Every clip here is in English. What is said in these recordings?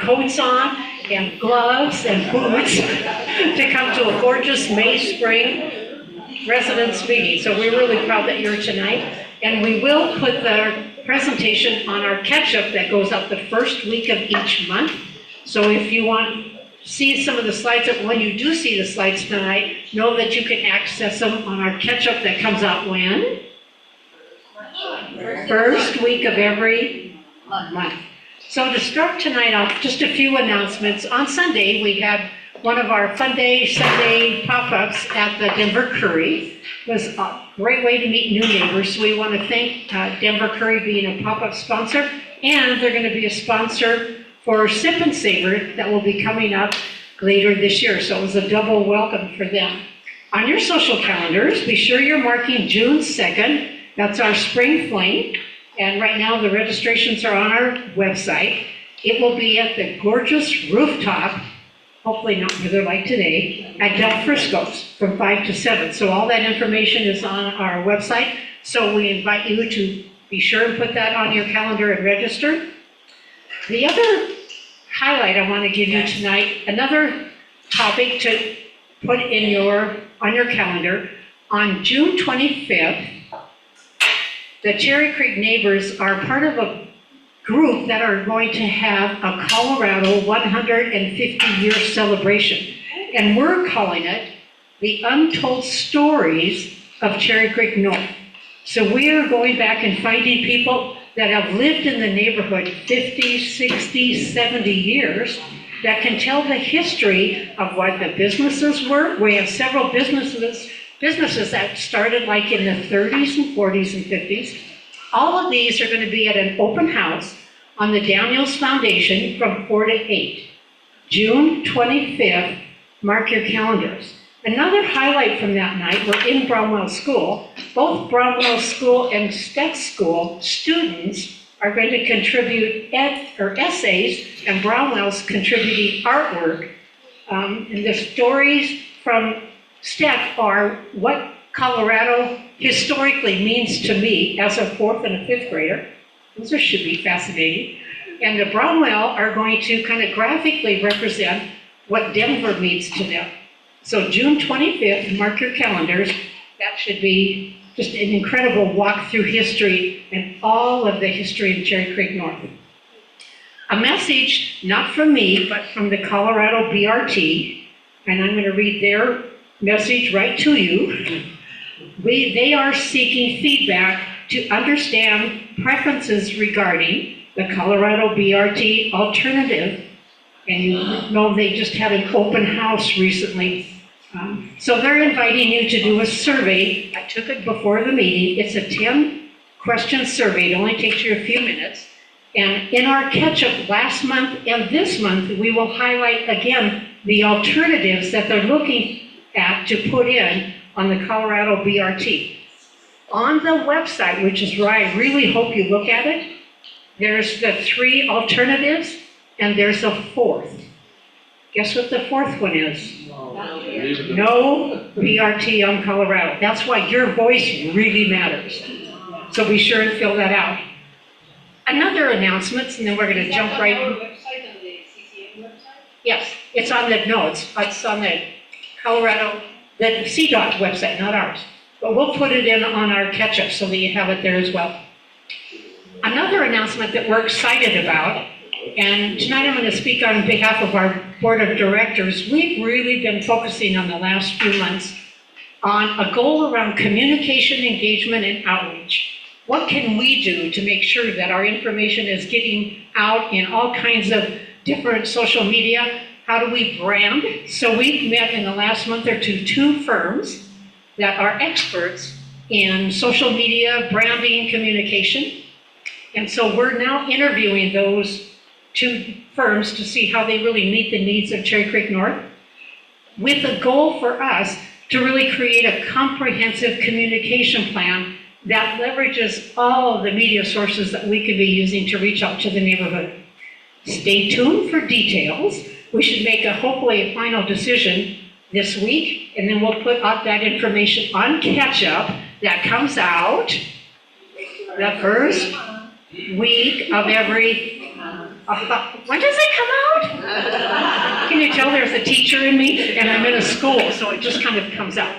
coats on and gloves and boots to come to a gorgeous May spring residents meeting. So we're really proud that you're tonight. And we will put the presentation on our catch-up that goes up the first week of each month. So if you want to see some of the slides, when you do see the slides tonight, know that you can access them on our catch-up that comes out when? First week of every month. So to start tonight off, just a few announcements. On Sunday, we had one of our Fun Day Sunday pop-ups at the Denver Curry. It was a great way to meet new neighbors. So we want to thank Denver Curry being a pop-up sponsor, and they're going to be a sponsor for Sip and Savor that will be coming up later this year. So it was a double welcome for them. On your social calendars, be sure you're marking June 2nd. That's our spring fling. And right now the registrations are on our website. It will be at the gorgeous rooftop, hopefully not weather like today, at Del Frisco's from 5 to 7. So all that information is on our website. So we invite you to be sure and put that on your calendar and register. The other highlight I want to give you tonight, another topic to put on your calendar, on June 25th, the Cherry Creek neighbors are part of a group that are going to have a Colorado 150-year celebration. And we're calling it the Untold Stories of Cherry Creek North. So we are going back and finding people that have lived in the neighborhood 50, 60, 70 years that can tell the history of what the businesses were. We have several businesses that started like in the 30s and 40s and 50s. All of these are going to be at an open house on the Daniels Foundation from 4 to 8. June 25th, mark your calendars. Another highlight from that night, we're in Bromwell School. Both Bromwell School and Steck School students are going to contribute essays, and Bromwell's contributing artwork. And the stories from Steck are what Colorado historically means to me as a 4th and a 5th grader. Those should be fascinating. And the Bromwell are going to kind of graphically represent what Denver means to them. So June 25th, mark your calendars. That should be just an incredible walk through history and all of the history of Cherry Creek North. A message, not from me, but from the Colorado BRT, and I'm going to read their message right to you. They are seeking feedback to understand preferences regarding the Colorado BRT alternative. And you know they just had an open house recently. So they're inviting you to do a survey. I took it before the meeting. It's a 10-question survey. It only takes you a few minutes. And in our catch-up last month and this month, we will highlight again the alternatives that they're looking at to put in on the Colorado BRT. On the website, which is where I really hope you look at it, there's the 3 alternatives, and there's a 4th. Guess what the 4th one is? No BRT on Colorado. That's why your voice really matters. So be sure and fill that out. Another announcement, and then we're going to jump right in. Website on the CCNNA website? Yes, it's on the notes. It's on the Colorado, the CDOT website, not ours. But we'll put it in on our catch-up so that you have it there as well. Another announcement that we're excited about, and tonight I'm going to speak on behalf of our board of directors. We've really been focusing on the last few months on a goal around communication, engagement, and outreach. What can we do to make sure that our information is getting out in all kinds of different social media? How do we brand? So we've met in the last month or two firms that are experts in social media, branding, communication. And so we're now interviewing those 2 firms to see how they really meet the needs of Cherry Creek North, with a goal for us to really create a comprehensive communication plan that leverages all of the media sources that we could be using to reach out to the neighborhood. Stay tuned for details. We should make hopefully a final decision this week, and then we'll put out that information on catch-up that comes out the first week of every, when does it come out? the teacher in me, and I'm in a school, so it just kind of comes out.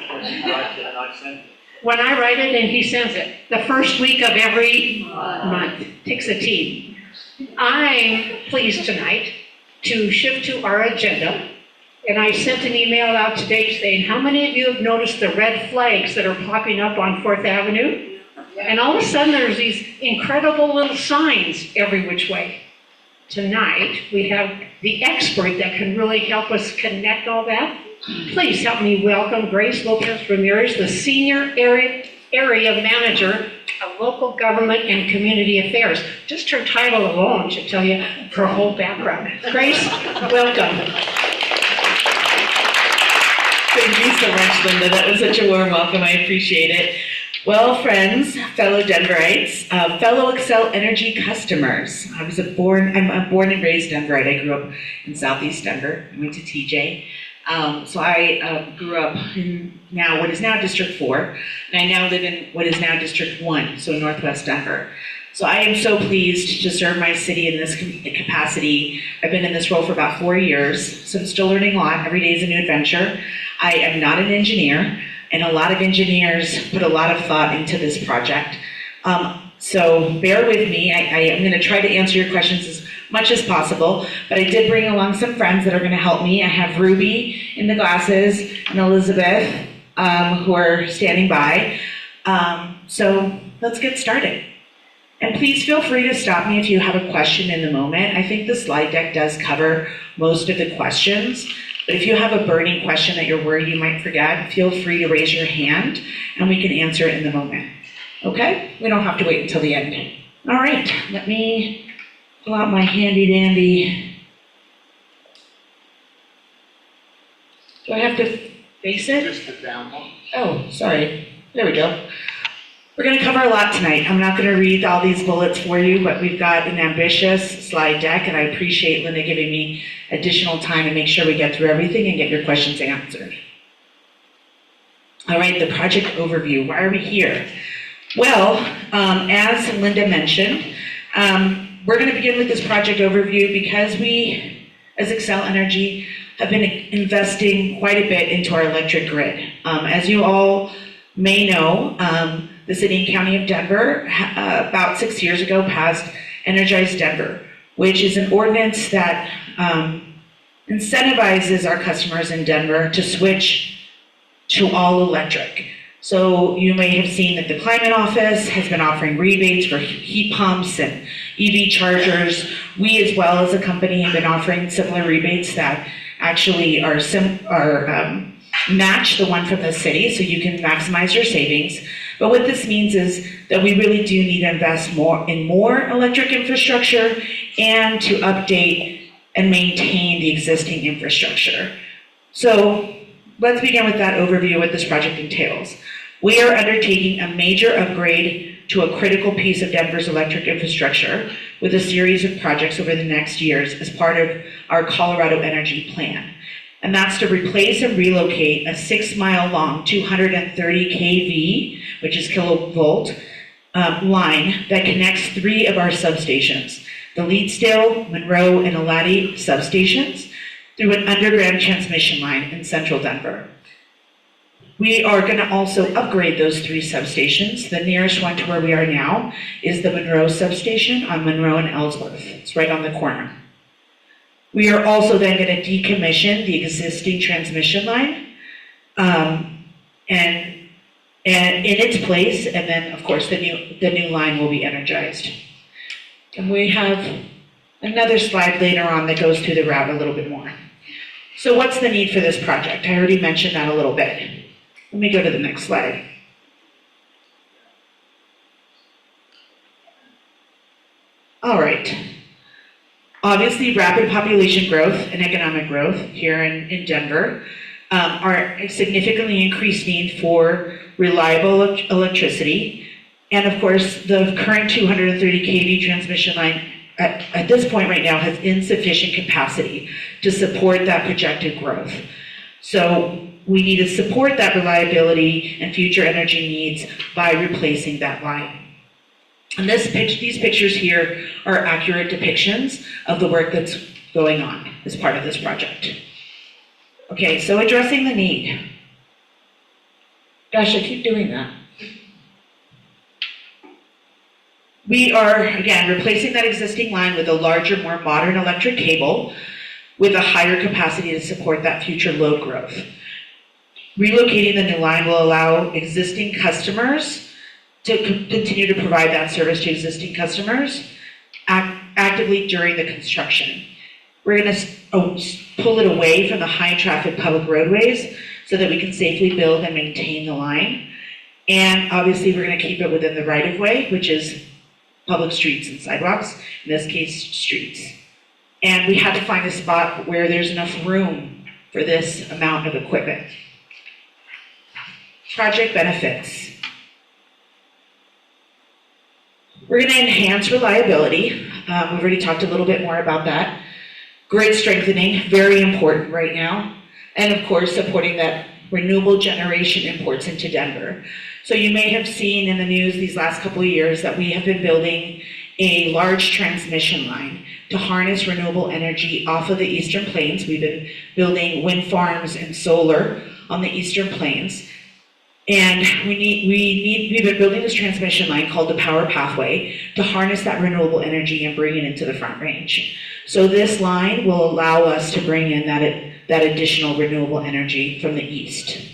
When I write it and he sends it, the first week of every month, takes a team. I'm pleased tonight to shift to our agenda, and I sent an email out today saying, how many of you have noticed the red flags that are popping up on 4th Avenue? And all of a sudden there's these incredible little signs every which way. Tonight, we have the expert that can really help us connect all that. Please help me welcome Grace Lopez Ramirez, the Senior Area Manager of Local Government and Community Affairs. Just her title alone should tell you her whole background. Grace, welcome. Thank you so much, Linda. That was such a warm welcome. I appreciate it. Well, friends, fellow Denverites, fellow Xcel Energy customers. I'm a born and raised Denverite. I grew up in Southeast Denver. I went to TJ. So I grew up in what is now District 4, and I now live in what is now District 1, so Northwest Denver. So I am so pleased to serve my city in this capacity. I've been in this role for about 4 years, so I'm still learning a lot. Every day is a new adventure. I am not an engineer, and a lot of engineers put a lot of thought into this project. So bear with me. I am going to try to answer your questions as much as possible, but I did bring along some friends that are going to help me. I have Ruby in the glasses and Elizabeth who are standing by. So let's get started. And please feel free to stop me if you have a question in the moment. I think the slide deck does cover most of the questions, but if you have a burning question that you're worried you might forget, feel free to raise your hand and we can answer it in the moment. Okay? We don't have to wait until the end. All right, let me pull out my handy dandy. Do I have to face it? Just the down one. Oh, sorry. There we go. We're going to cover a lot tonight. I'm not going to read all these bullets for you, but we've got an ambitious slide deck, and I appreciate Linda giving me additional time to make sure we get through everything and get your questions answered. All right, the project overview. Why are we here? Well, as Linda mentioned, we're going to begin with this project overview because we, as Xcel Energy, have been investing quite a bit into our electric grid. As you all may know, the City and County of Denver, about 6 years ago, passed Energize Denver, which is an ordinance that incentivizes our customers in Denver to switch to all electric. So you may have seen that the Climate Office has been offering rebates for heat pumps and EV chargers. We, as well as a company, have been offering similar rebates that actually match the one from the city, so you can maximize your savings. But what this means is that we really do need to invest more in more electric infrastructure and to update and maintain the existing infrastructure. So let's begin with that overview of what this project entails. We are undertaking a major upgrade to a critical piece of Denver's electric infrastructure with a series of projects over the next years as part of our Colorado Energy Plan. And that's to replace and relocate a 6-mile-long 230 kV, which is kilovolt, line that connects 3 of our substations, the Leetsdale, Monroe, and Elati substations, through an underground transmission line in central Denver. We are going to also upgrade those 3 substations. The nearest one to where we are now is the Monroe substation on Monroe and Ellsworth. It's right on the corner. We are also then going to decommission the existing transmission line and in its place, and then of course the new line will be energized. And we have another slide later on that goes through the route a little bit more. So what's the need for this project? I already mentioned that a little bit. Let me go to the next slide. All right. Obviously, rapid population growth and economic growth here in Denver are a significantly increased need for reliable electricity. And of course, the current 230 kV transmission line at this point right now has insufficient capacity to support that projected growth. So we need to support that reliability and future energy needs by replacing that line. And these pictures here are accurate depictions of the work that's going on as part of this project. Okay, so addressing the need. Gosh, I keep doing that. We are, again, replacing that existing line with a larger, more modern electric cable with a higher capacity to support that future load growth. Relocating the new line will allow existing customers to continue to provide that service to existing customers actively during the construction. We're going to pull it away from the high-traffic public roadways so that we can safely build and maintain the line. And obviously, we're going to keep it within the right-of-way, which is public streets and sidewalks, in this case, streets. And we had to find a spot where there's enough room for this amount of equipment. Project benefits. We're going to enhance reliability. We've already talked a little bit more about that. Grid strengthening, very important right now. And of course, supporting that renewable generation imports into Denver. So you may have seen in the news these last couple of years that we have been building a large transmission line to harness renewable energy off of the Eastern Plains. We've been building wind farms and solar on the Eastern Plains. And we've been building this transmission line called the Power Pathway to harness that renewable energy and bring it into the Front Range. So this line will allow us to bring in that additional renewable energy from the east.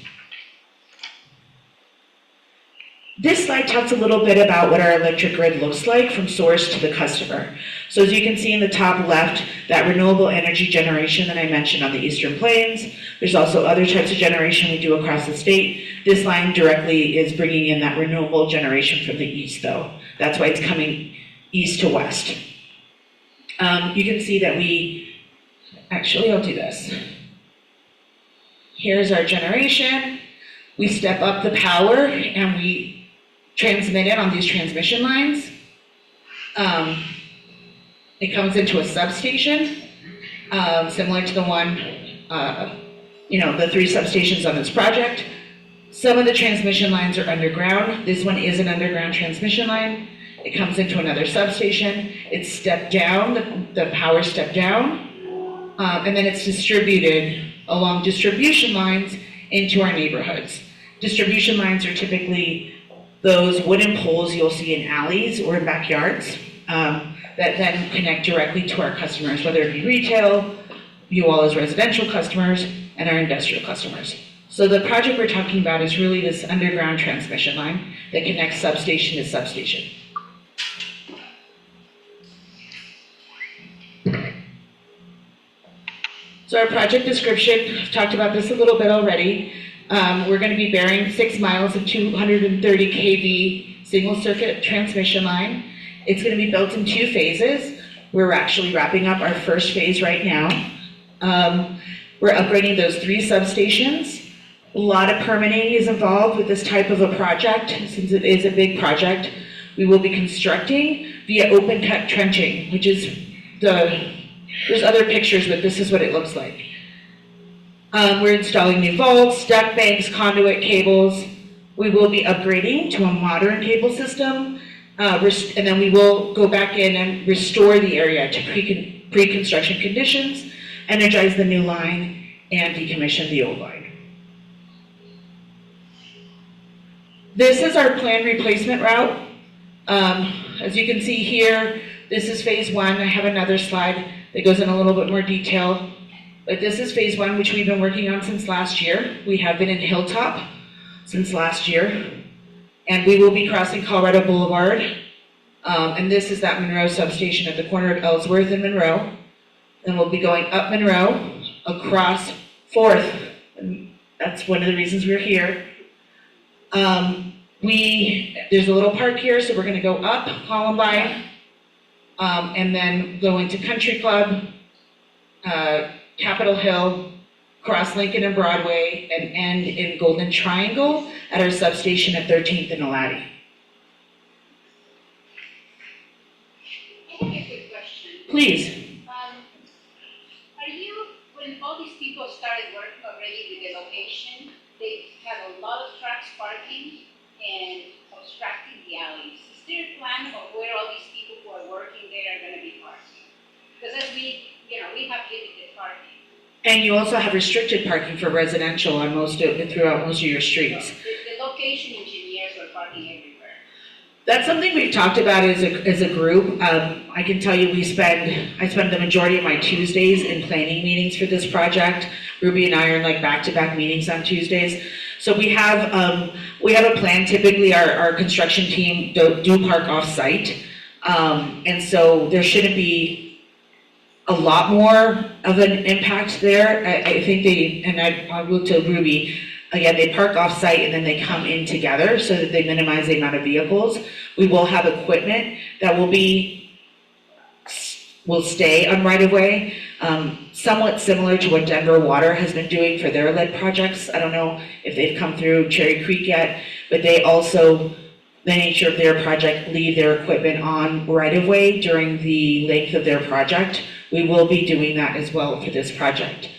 This slide talks a little bit about what our electric grid looks like from source to the customer. So as you can see in the top left, that renewable energy generation that I mentioned on the Eastern Plains. There's also other types of generation we do across the state. This line directly is bringing in that renewable generation from the east, though. That's why it's coming east to west. You can see that I'll do this. Here's our generation. We step up the power and we transmit it on these transmission lines. It comes into a substation, similar to the one, the 3 substations on this project. Some of the transmission lines are underground. This one is an underground transmission line. It comes into another substation. It's stepped down, the power stepped down, and then it's distributed along distribution lines into our neighborhoods. Distribution lines are typically those wooden poles you'll see in alleys or in backyards that then connect directly to our customers, whether it be retail, you all as residential customers, and our industrial customers. So the project we're talking about is really this underground transmission line that connects substation to substation. So our project description, I've talked about this a little bit already. We're going to be burying 6 miles of 230 kV single circuit transmission line. It's going to be built in 2 phases. We're actually wrapping up our first phase right now. We're upgrading those 3 substations. A lot of permitting is involved with this type of a project, since it is a big project. We will be constructing via open cut trenching, which is there's other pictures, but this is what it looks like. We're installing new vaults, duct banks, conduit cables. We will be upgrading to a modern cable system, and then we will go back in and restore the area to pre-construction conditions, energize the new line, and decommission the old line. This is our planned replacement route. As you can see here, this is phase 1. I have another slide that goes in a little bit more detail. But this is phase 1, which we've been working on since last year. We have been in Hilltop since last year. And we will be crossing Colorado Boulevard. And this is that Monroe substation at the corner of Ellsworth and Monroe. And we'll be going up Monroe, across 4th. And that's one of the reasons we're here. There's a little park here, so we're going to go up Columbine, and then go into Country Club, Capitol Hill, cross Lincoln and Broadway, and end in Golden Triangle at our substation at 13th and Elati. I have a quick question. Please. When all these people started working already with the location, they have a lot of trucks parking and obstructing the alleys. Is there a plan of where all these people who are working there are going to be parking? Because as we have limited parking. And you also have restricted parking for residential on throughout most of your streets. The location engineers were parking everywhere. That's something we've talked about as a group. I can tell you I spend the majority of my Tuesdays in planning meetings for this project. Ruby and I are in like back-to-back meetings on Tuesdays. So we have a plan. Typically our construction team do park off-site. And so there shouldn't be a lot more of an impact there. I think I will to Ruby, again, they park off-site and then they come in together so that they minimize the amount of vehicles. We will have equipment that will stay on right-of-way, somewhat similar to what Denver Water has been doing for their lead projects. I don't know if they've come through Cherry Creek yet, but they also, the nature of their project, leave their equipment on right-of-way during the length of their project. We will be doing that as well for this project.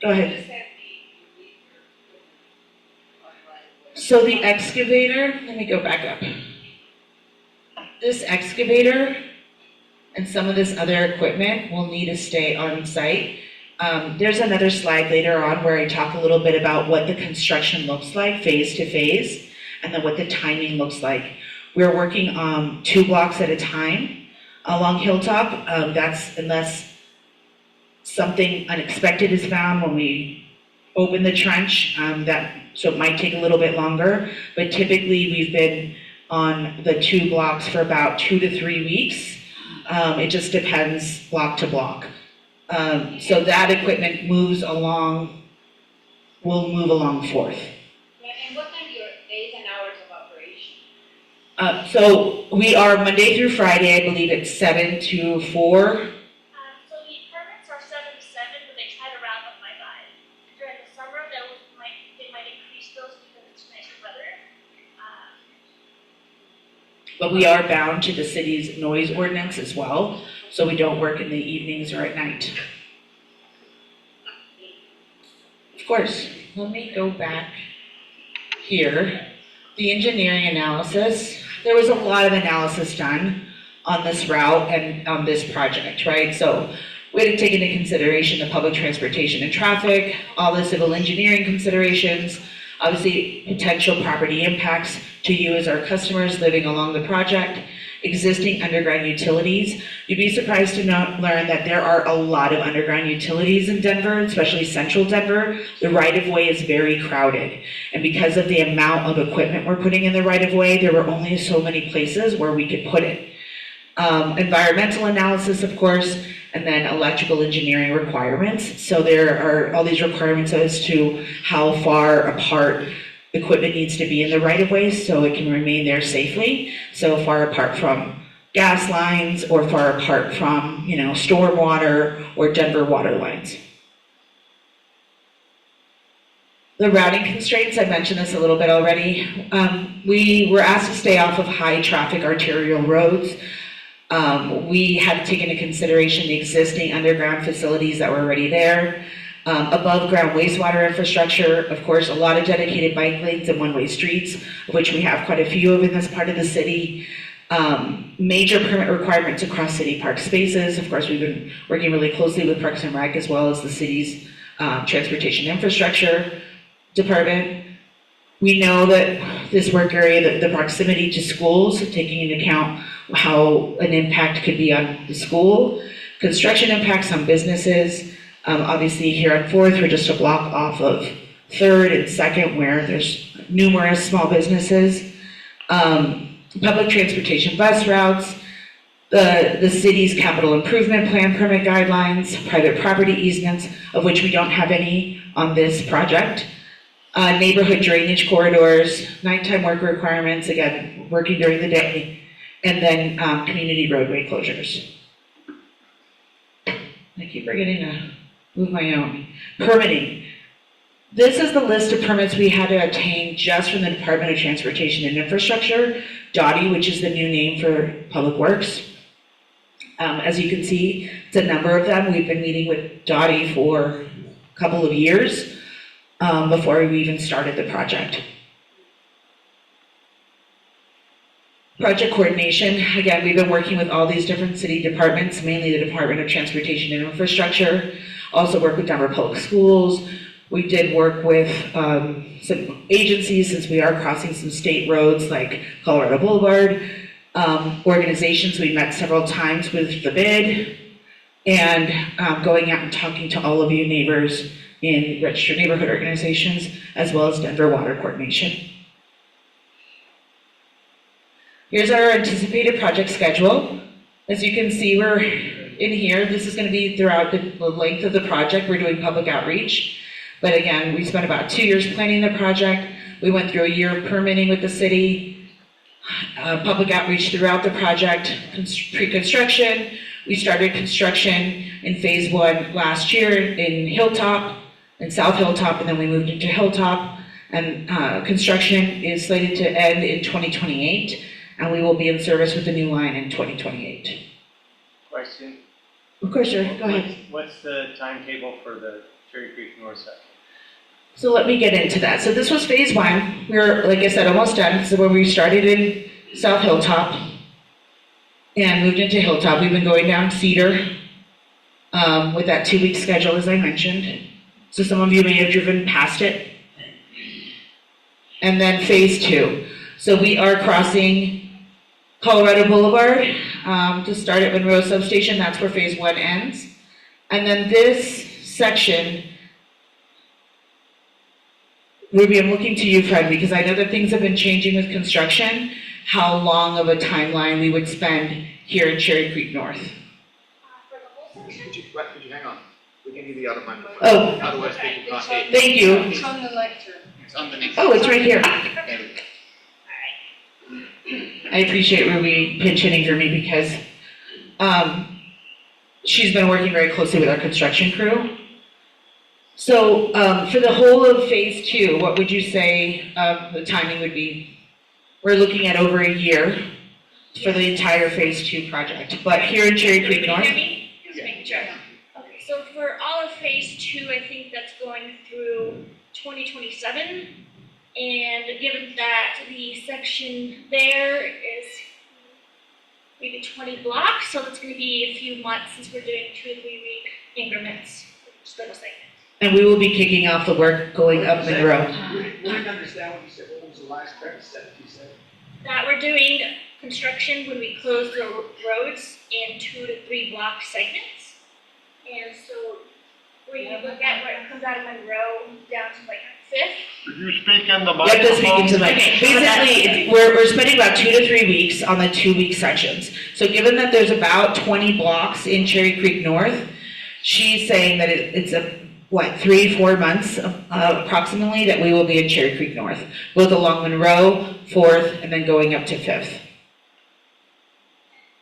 Go ahead. So the excavator, let me go back up. This excavator and some of this other equipment will need to stay on site. There's another slide later on where I talk a little bit about what the construction looks like phase to phase and then what the timing looks like. We're working 2 blocks at a time along Hilltop. That's unless something unexpected is found when we open the trench, so it might take a little bit longer, but typically we've been on the 2 blocks for about 2 to 3 weeks. It just depends block to block. So that equipment will move along 4th. Yeah, and what are your days and hours of operation? So we are Monday through Friday, I believe it's 7 to 4. So the permits are 7 to 7, but they try to round up by 5. During the summer, they might increase those because it's nicer weather. But we are bound to the city's noise ordinance as well, so we don't work in the evenings or at night. Of course, let me go back here. The engineering analysis, there was a lot of analysis done on this route and on this project, right? So we had to take into consideration the public transportation and traffic, all the civil engineering considerations, obviously potential property impacts to you as our customers living along the project, existing underground utilities. You'd be surprised to learn that there are a lot of underground utilities in Denver, especially central Denver. The right-of-way is very crowded. And because of the amount of equipment we're putting in the right-of-way, there were only so many places where we could put it. Environmental analysis, of course, and then electrical engineering requirements. So there are all these requirements as to how far apart equipment needs to be in the right-of-way so it can remain there safely. So far apart from gas lines or far apart from, storm water or Denver water lines. The routing constraints, I mentioned this a little bit already. We were asked to stay off of high traffic arterial roads. We had to take into consideration the existing underground facilities that were already there. Above ground wastewater infrastructure, of course, a lot of dedicated bike lanes and one-way streets, of which we have quite a few of in this part of the city. Major permit requirements across city park spaces. Of course, we've been working really closely with Parks and Rec as well as the city's transportation infrastructure department. We know that this work area, the proximity to schools, taking into account how an impact could be on the school, construction impacts on businesses. Obviously here on 4th, we're just a block off of 3rd and 2nd where there's numerous small businesses. Public transportation bus routes, the city's capital improvement plan permit guidelines, private property easements, of which we don't have any on this project. Neighborhood drainage corridors, nighttime work requirements, again, working during the day, and then community roadway closures. I keep forgetting to move my own. Permitting. This is the list of permits we had to obtain just from the Department of Transportation and Infrastructure, DOTI, which is the new name for Public Works. As you can see, it's a number of them. We've been meeting with DOTI for a couple of years before we even started the project. Project coordination, again, we've been working with all these different city departments, mainly the Department of Transportation and Infrastructure, also work with Denver Public Schools. We did work with some agencies, since we are crossing some state roads like Colorado Boulevard. Organizations, we met several times with the bid, and going out and talking to all of you neighbors in registered neighborhood organizations, as well as Denver Water Coordination. Here's our anticipated project schedule. As you can see, we're in here. This is going to be throughout the length of the project. We're doing public outreach. But again, we spent about 2 years planning the project. We went through a year of permitting with the city, public outreach throughout the project, pre-construction. We started construction in phase 1 last year in Hilltop, in South Hilltop, and then we moved into Hilltop. And construction is slated to end in 2028. And we will be in service with the new line in 2028. Question? Of course, sir. Go ahead. What's the timetable for the Cherry Creek North section? So let me get into that. So this was phase 1. We're, like I said, almost done. So when we started in South Hilltop and moved into Hilltop, we've been going down Cedar with that 2-week schedule, as I mentioned. So some of you may have driven past it. And then phase 2. So we are crossing Colorado Boulevard to start at Monroe Substation. That's where phase 1 ends. And then this section, Ruby, I'm looking to you, Fred, because I know that things have been changing with construction, how long of a timeline we would spend here in Cherry Creek North. For the whole section? Could you hang on? We can give you the other microphone. Oh. Otherwise people can't hear. Thank you. It's on the lecture. It's on the next. Oh, it's right here. There we go. I appreciate Ruby pinch hitting for me because she's been working very closely with our construction crew. So for the whole of phase 2, what would you say the timing would be? We're looking at over a year for the entire phase 2 project, but here in Cherry Creek North. Can you hear me? Just making sure. Okay, so for all of phase 2, I think that's going through 2027. And given that the section there is maybe 20 blocks, so that's going to be a few months since we're doing 2 to 3 week increments for each little segment. And we will be kicking off the work going up Monroe. We didn't understand what you said. What was the last sentence you said? That we're doing construction when we close the roads in 2 to 3 block segments. And so when you look at where it comes out of Monroe down to like 5th. Could you speak in the You have to speak microphone? into the mic. Basically, we're spending about 2 to 3 weeks on the 2-week sections. So given that there's about 20 blocks in Cherry Creek North, she's saying that it's 3-4 months approximately that we will be in Cherry Creek North, both along Monroe, 4th, and then going up to 5th.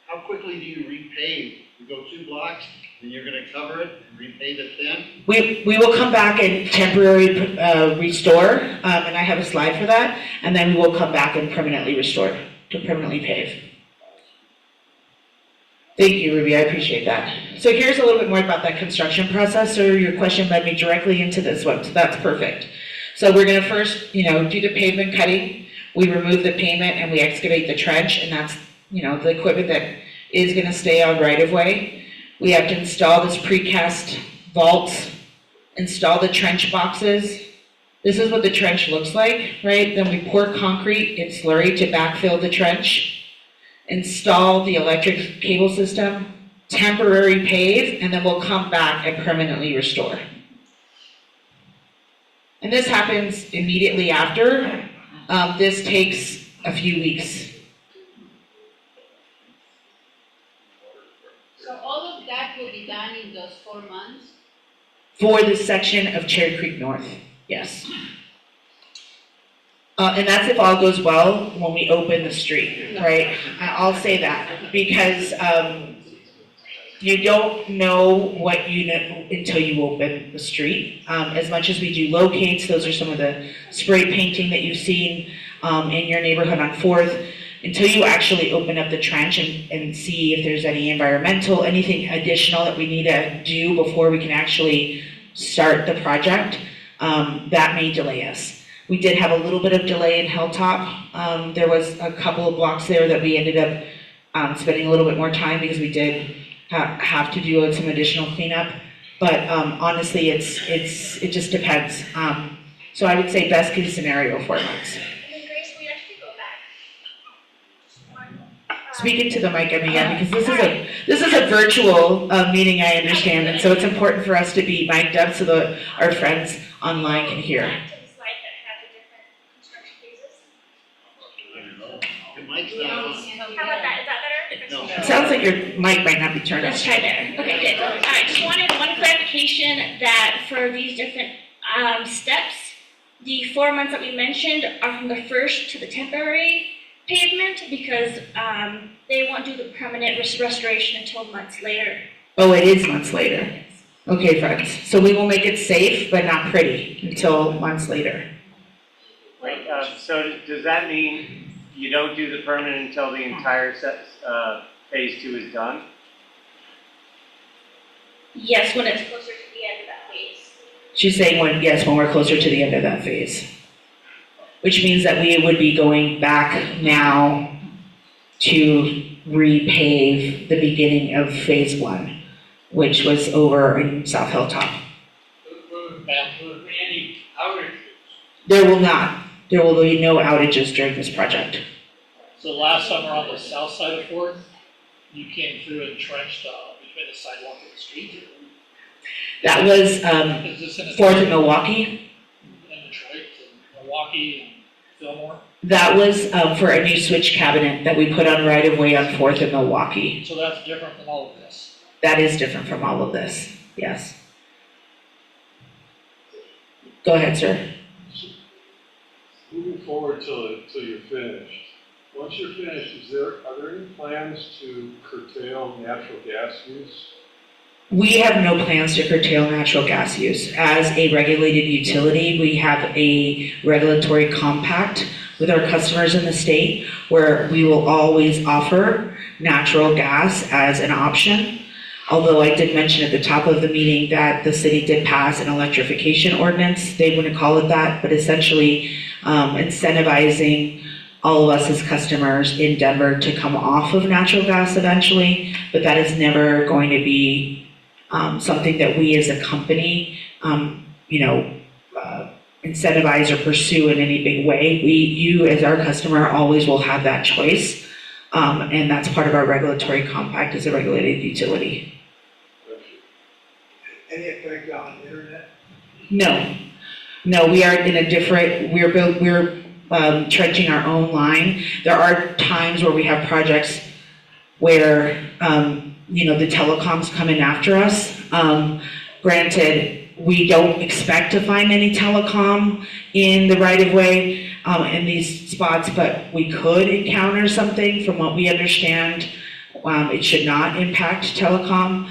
How quickly do you repave? You go 2 blocks, then you're gonna cover it and repave it then? We will come back and temporary restore, and I have a slide for that, and then we will come back and permanently restore, to permanently pave. Thank you, Ruby, I appreciate that. So here's a little bit more about that construction process, so your question led me directly into this one, so that's perfect. So we're gonna first, do the pavement cutting, we remove the pavement and we excavate the trench, and that's, the equipment that is gonna stay on right of way. We have to install this precast vaults, install the trench boxes. This is what the trench looks like, right? Then we pour concrete and slurry to backfill the trench, install the electric cable system, temporary pave, and then we'll come back and permanently restore. And this happens immediately after. This takes a few weeks. So all of that will be done in those 4 months? For this section of Cherry Creek North, yes. And that's if all goes well when we open the street, right? I'll say that because you don't know what you know until you open the street. As much as we do locates, those are some of the spray painting that you've seen in your neighborhood on 4th. Until you actually open up the trench and see if there's any environmental, anything additional that we need to do before we can actually start the project, that may delay us. We did have a little bit of delay in Hilltop. There was a couple of blocks there that we ended up spending a little bit more time because we did have to do some additional cleanup. But honestly, it just depends. So I would say best case scenario, 4 months. And then Grace, we actually go back. Just one. Speak into the mic, Emmy, because this is a virtual meeting, I understand, and so it's important for us to be mic'd up so that our friends online can hear. Back to the slide that had the different construction phases. Your mic's not on. How about that? Is that better? No. It sounds like your mic might not be turned on. Let's try there. Okay, good. All right, just wanted one clarification that for these different steps, the 4 months that we mentioned are from the first to the temporary pavement because they won't do the permanent restoration until months later. Oh, it is months later. Okay, friends. So we will make it safe, but not pretty until months later. Wait, so does that mean you don't do the permanent until the entire phase 2 is done? Yes, when it's closer to the end of that phase. She's saying when we're closer to the end of that phase. Which means that we would be going back now to repave the beginning of phase 1, which was over in South Hilltop. Will there be any outages? There will not. There will be no outages during this project. So last summer on the south side of Fourth, you came through and trenched between the sidewalk and the street. That was Is this in 4th and Milwaukee. in Detroit and Milwaukee and Fillmore? That was for a new switch cabinet that we put on right of way on 4th and Milwaukee. So that's different than all of this. That is different from all of this, yes. Go ahead, sir. Moving forward till you're finished, once you're finished, are there any plans to curtail natural gas use? We have no plans to curtail natural gas use. As a regulated utility, we have a regulatory compact with our customers in the state where we will always offer natural gas as an option. Although I did mention at the top of the meeting that the city did pass an electrification ordinance. They wouldn't call it that, but essentially incentivizing all of us as customers in Denver to come off of natural gas eventually, but that is never going to be something that we as a company, incentivize or pursue in any big way. You as our customer always will have that choice, and that's part of our regulatory compact as a regulated utility. Any effect on the internet? No, we are in a different, we're trenching our own line. There are times where we have projects where, the telecoms come in after us. Granted, we don't expect to find any telecom in the right of way in these spots, but we could encounter something. From what we understand, it should not impact telecom.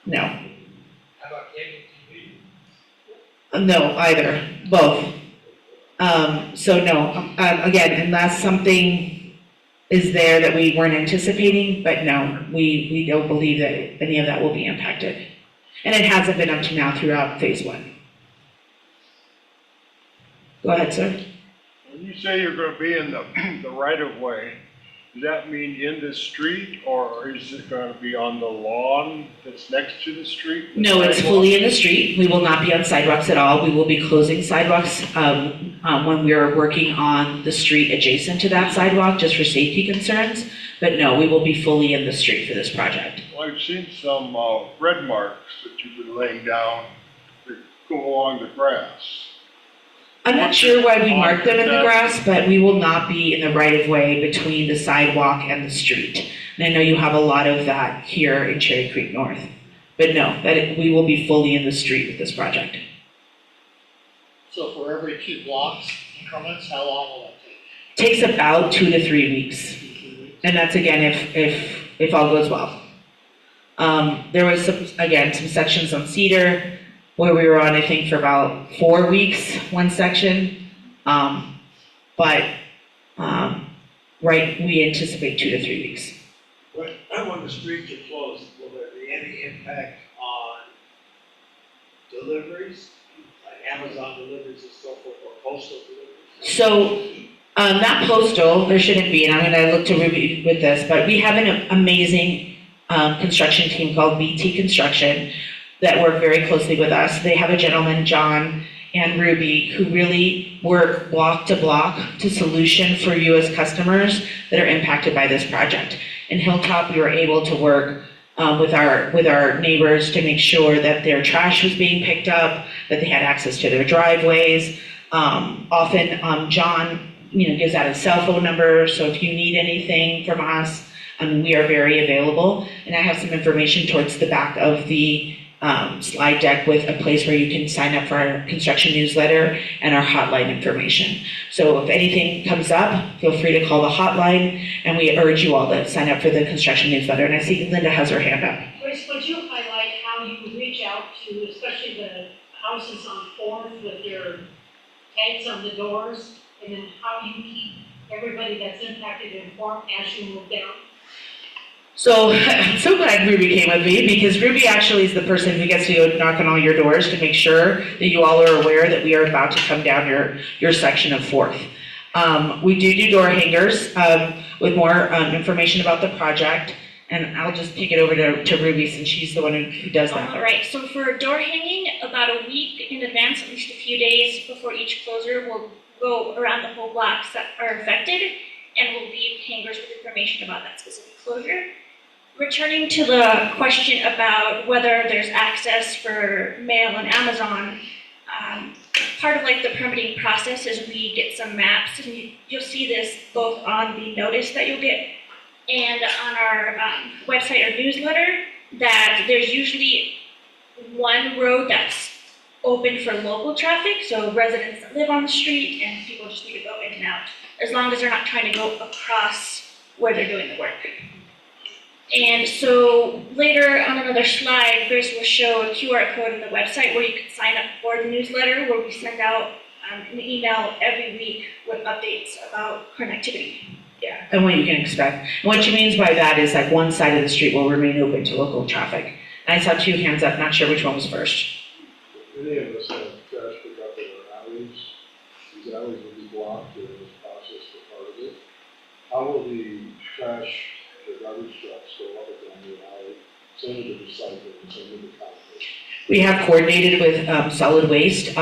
No. How about cable TV? No, either, both. So no, again, unless something is there that we weren't anticipating, but no, we don't believe that any of that will be impacted. And it hasn't been up to now throughout phase 1. Go ahead, sir. When you say you're going to be in the right of way, does that mean in the street or is it going to be on the lawn that's next to the street? No, it's fully in the street. We will not be on sidewalks at all. We will be closing sidewalks when we're working on the street adjacent to that sidewalk, just for safety concerns. But no, we will be fully in the street for this project. Well, I've seen some red marks that you've been laying down that go along the grass. I'm not sure why we marked them in the grass, but we will not be in the right of way between the sidewalk and the street. And I know you have a lot of that here in Cherry Creek North. But no, we will be fully in the street with this project. So for every 2 blocks increments, how long will that take? Takes about 2 to 3 weeks. 2 to 3 weeks? And that's again if all goes well. There was some sections on Cedar where we were on, I think, for about 4 weeks, one section. We anticipate 2 to 3 weeks. When the streets are closed, will there be any impact on deliveries? Like Amazon deliveries and so forth, or postal deliveries? So, not postal, there shouldn't be, and I'm gonna look to Ruby with this, but we have an amazing, construction team called BT Construction that work very closely with us. They have a gentleman, John and Ruby, who really work block to solution for you as customers that are impacted by this project. In Hilltop, we were able to work with our neighbors to make sure that their trash was being picked up, that they had access to their driveways. Often, John, gives out his cell phone number, so if you need anything from us, we are very available. And I have some information towards the back of the slide deck with a place where you can sign up for our construction newsletter and our hotline information. So if anything comes up, feel free to call the hotline, and we urge you all to sign up for the construction newsletter. And I see Linda has her hand up. Grace, would you highlight how you reach out to, especially the houses on Fourth with your tags on the doors, and then how you keep everybody that's impacted informed as you move down? So I'm so glad Ruby came with me, because Ruby actually is the person who gets to go knock on all your doors to make sure that you all are aware that we are about to come down your section of Fourth. We do door hangers with more information about the project, and I'll just kick it over to Ruby since she's the one who does that. All right, so for door hanging, about a week in advance, at least a few days before each closure, we'll go around the whole blocks that are affected, and we'll leave hangers with information about that specific closure. Returning to the question about whether there's access for mail and Amazon, part of the permitting process is we get some maps, and you'll see this both on the notice that you'll get and on our website or newsletter, that there's usually one road that's open for local traffic, so residents that live on the street and people just need to go in and out, as long as they're not trying to go across where they're doing the work. And so later on another slide, Grace will show a QR code on the website where you can sign up for the newsletter, where we send out an email every week with updates about connectivity. Yeah, and what you can expect. And what she means by that is that one side of the street will remain open to local traffic. And I saw two hands up, not sure which one was first. Many of us have trash pickup in our alleys. These alleys will be blocked during this process for part of it. How will the trash, the garbage trucks go up and down the alley, same with the recycling, same with the compost? We have coordinated with solid waste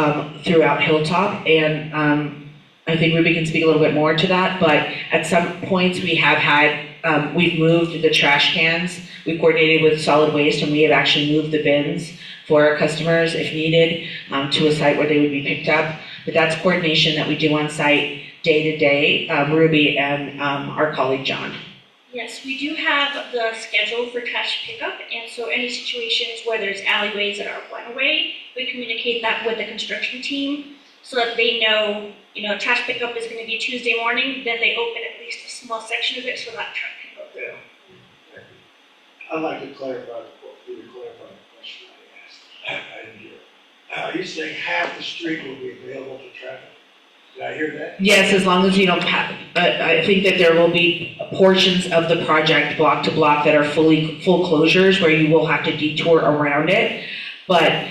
throughout Hilltop, and I think Ruby can speak a little bit more to that, but at some points we have had, we've moved the trash cans. We've coordinated with solid waste, and we have actually moved the bins for our customers if needed to a site where they would be picked up. But that's coordination that we do on site day to day, Ruby and our colleague John. Yes, we do have the schedule for trash pickup, and so any situations where there's alleyways that are one way, we communicate that with the construction team so that they know, trash pickup is going to be Tuesday morning, then they open at least a small section of it so that truck can go through. I'd like to clarify the question I asked. I didn't hear it. Are you saying half the street will be available to traffic? Did I hear that? Yes, as long as you don't have, I think that there will be portions of the project block to block that are full closures where you will have to detour around it. But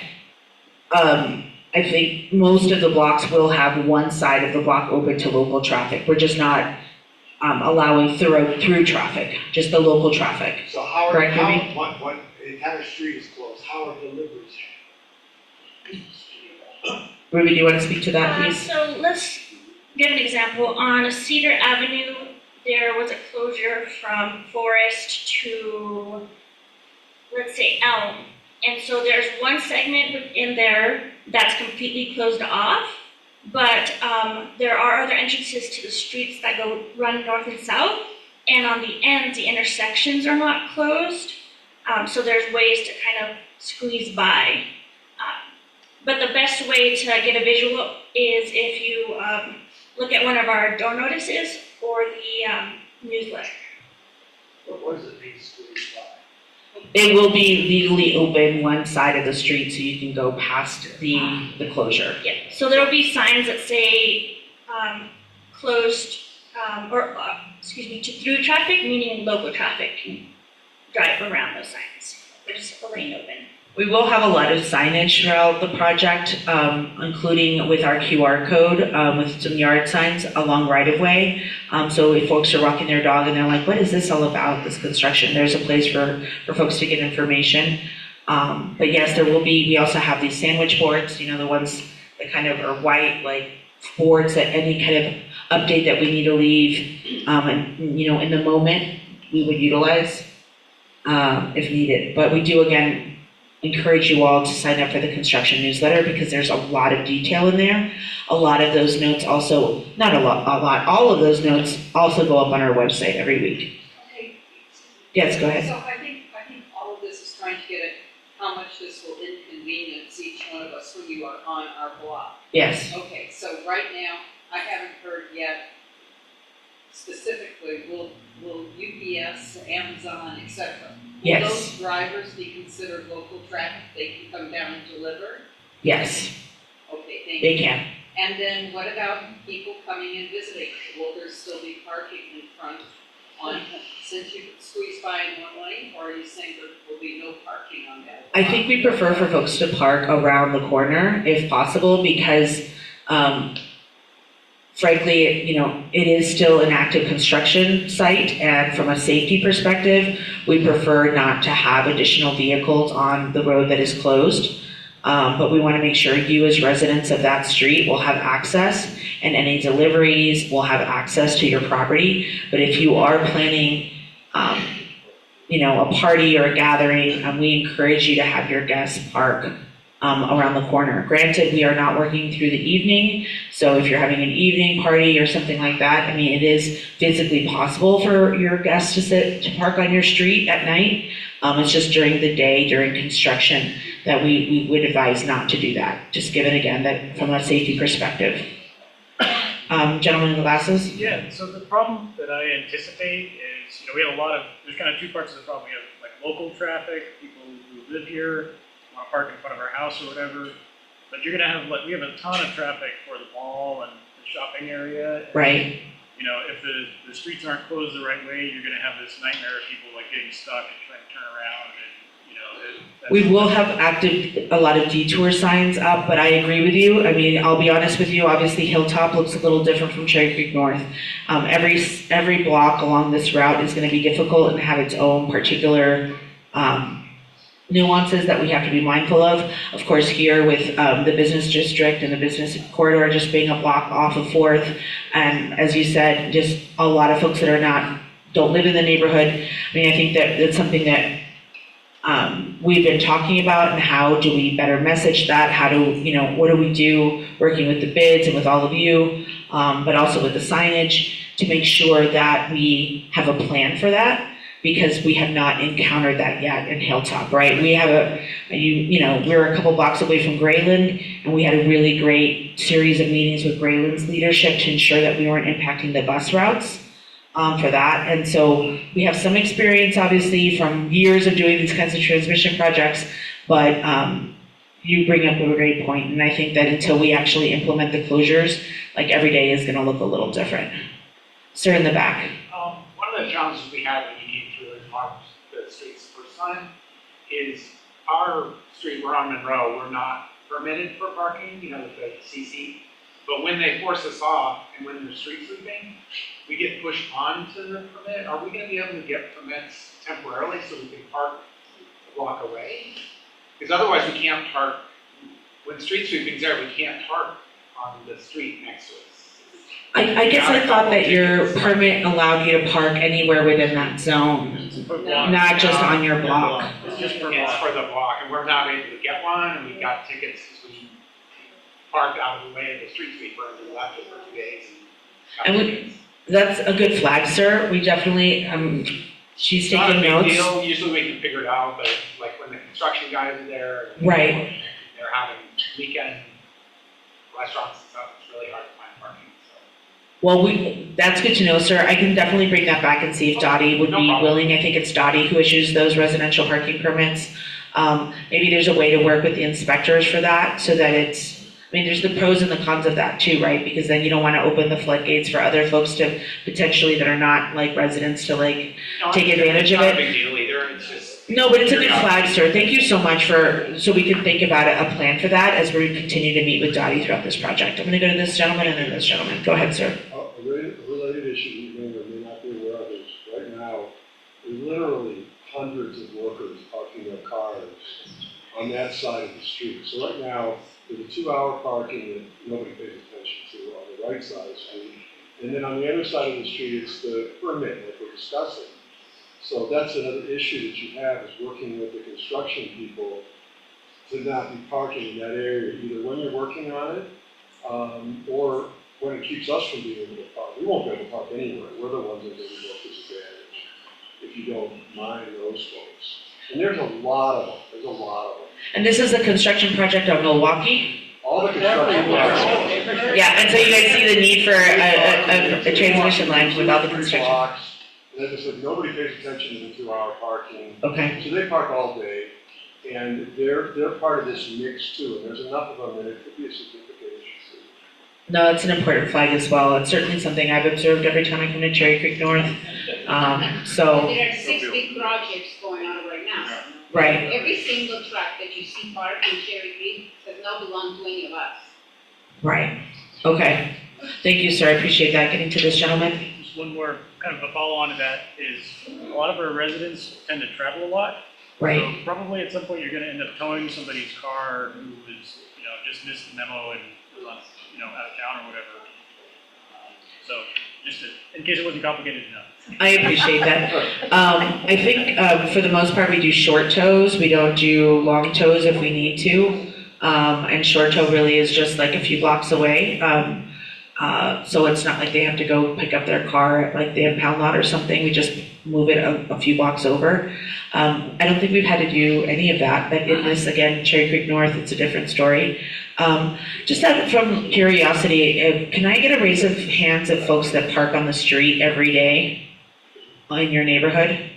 I think most of the blocks will have one side of the block open to local traffic. We're just not allowing through traffic, just the local traffic. So how are, Correct, Ruby? when the entire street is closed, how are deliveries handled? Ruby, do you want to speak to that, please? So let's give an example. On Cedar Avenue, there was a closure from Forest to, let's say, Elm. And so there's one segment within there that's completely closed off, but there are other entrances to the streets that run north and south, and on the ends, the intersections are not closed, so there's ways to kind of squeeze by. But the best way to get a visual is if you look at one of our door notices or the newsletter. What does it mean, squeeze by? It will be legally open one side of the street so you can go past the closure. Yeah, so there'll be signs that say closed, to through traffic, meaning local traffic can drive around those signs. There's a lane open. We will have a lot of signage throughout the project, including with our QR code, with some yard signs along right-of-way. So if folks are walking their dog and they're like, what is this all about, this construction? There's a place for folks to get information. But yes, there will be, we also have these sandwich boards, you know, the ones that kind of are white, like boards that any kind of update that we need to leave, and, you know, in the moment, we would utilize if needed. But we do, again, encourage you all to sign up for the construction newsletter because there's a lot of detail in there. A lot of those notes also, not a lot, all of those notes also go up on our website every week. Okay. Yes, go ahead. So I think all of this is trying to get at how much this will inconvenience each one of us when you are on our block. Yes. Okay, so right now, I haven't heard yet specifically, will UPS, Amazon, et cetera, Yes. will those drivers be considered local traffic? They can come down and deliver? Yes, Okay, thank you. they can. And then what about people coming and visiting? Will there still be parking in front on, since you can squeeze by in one lane, or are you saying there will be no parking on that? I think we prefer for folks to park around the corner if possible because frankly, you know, it is still an active construction site, and from a safety perspective, we prefer not to have additional vehicles on the road that is closed. But we want to make sure you as residents of that street will have access, and any deliveries will have access to your property. But if you are planning, you know, a party or a gathering, we encourage you to have your guests park around the corner. Granted, we are not working through the evening, so if you're having an evening party or something like that, I mean, it is physically possible for your guests to park on your street at night. It's just during the day, during construction, that we would advise not to do that, just given, again, that from a safety perspective. Gentleman in the glasses? Yeah, so the problem that I anticipate is, you know, we have there's kind of two parts of the problem. We have like local traffic, people who live here, want to park in front of our house or whatever, but you're gonna have, like, we have a ton of traffic for the mall and the shopping area. And, Right. you know, if the streets aren't closed the right way, you're gonna have this nightmare of people like getting stuck and trying to turn around and, you know. We will have a lot of detour signs up, but I agree with you. I mean, I'll be honest with you, obviously Hilltop looks a little different from Cherry Creek North. Every block along this route is gonna be difficult and have its own particular, nuances that we have to be mindful of. Of course, here with the business district and the business corridor just being a block off of 4th, and as you said, just a lot of folks that don't live in the neighborhood. I mean, I think that that's something that we've been talking about, and how do we better message that? How do, you know, what do we do working with the bids and with all of you, but also with the signage to make sure that we have a plan for that, because we have not encountered that yet in Hilltop, right? We have you know, we're a couple blocks away from Grayland, and we had a really great series of meetings with Grayland's leadership to ensure that we weren't impacting the bus routes for that. And so we have some experience, obviously, from years of doing these kinds of transmission projects, but you bring up a great point, and I think that until we actually implement the closures, like, every day is gonna look a little different. Sir, in the back. One of the challenges we had when you came through and marked the streets the first time is our street, we're on Monroe, we're not permitted for parking, you know, with the CC. But when they force us off and when they're street sweeping, we get pushed onto the permit. Are we gonna be able to get permits temporarily so we can park a block away? Because otherwise we can't park, when street sweeping's there, we can't park on the street next to us. I guess I thought that your permit allowed you to park anywhere within that zone, not just on your block. It's just for the block, and we're not able to get one, and we got tickets because we parked out of the way of the street sweeper and we left it for 2 days. And that's a good flag, sir. We definitely, she's taking notes. It's not a big deal. Usually we can figure it out, but like when the construction guys are there, Right. they're having weekend restaurants and stuff, it's really hard to find parking. Well, that's good to know, sir. I can definitely bring that back and see if Dottie would be willing. I think it's Dottie who issues those residential parking permits. Maybe there's a way to work with the inspectors for that, so that it's, I mean, there's the pros and the cons of that too, right? Because then you don't want to open the floodgates for other folks to potentially, that are not like residents, to like take advantage of It's not a it. big deal either, it's just, No, but it's a good flag, sir. Thank you so much so we can think about a plan for that as we continue to meet with Dottie throughout this project. I'm gonna go to this gentleman and then this gentleman. Go ahead, sir. A related issue you may or may not be aware of is right now, there's literally hundreds of workers parking their cars on that side of the street. So right now, there's a 2-hour parking that nobody pays attention to on the right side of the street. And then on the other side of the street, it's the permit that we're discussing. So that's another issue that you have, is working with the construction people to not be parking in that area, either when you're working on it, or when it keeps us from being able to park. We won't be able to park anywhere. We're the ones that are going to go disadvantage if you don't mind those folks. And there's a lot of them. There's a lot of them. And this is a construction project on Milwaukee? All the construction blocks. Yeah, and so you guys see the need for a transmission line with all the construction? Blocks. And as I said, nobody pays attention to the 2-hour parking. Okay. So they park all day, and they're part of this mix too. And there's enough of them that it could be a significant issue. No, it's an important flag as well. It's certainly something I've observed every time I come to Cherry Creek North. So, There are 6 big projects going on right now. right. Every single truck that you see parked in Cherry Creek does not belong to any of us. Right. Okay. Thank you, sir. I appreciate that. Getting to this gentleman. Just one more kind of a follow-on to that is a lot of our residents tend to travel a lot. Right. So probably at some point you're gonna end up towing somebody's car who was, just missed the memo and was on, out of town or whatever. So just in case it wasn't complicated enough. I appreciate that. I think for the most part we do short tows. We don't do long tows if we need to. And short tow really is just like a few blocks away. So it's not like they have to go pick up their car at like the impound lot or something. We just move it a few blocks over. I don't think we've had to do any of that, but in this, again, Cherry Creek North, it's a different story. Just out from curiosity, can I get a raise of hands of folks that park on the street every day in your neighborhood?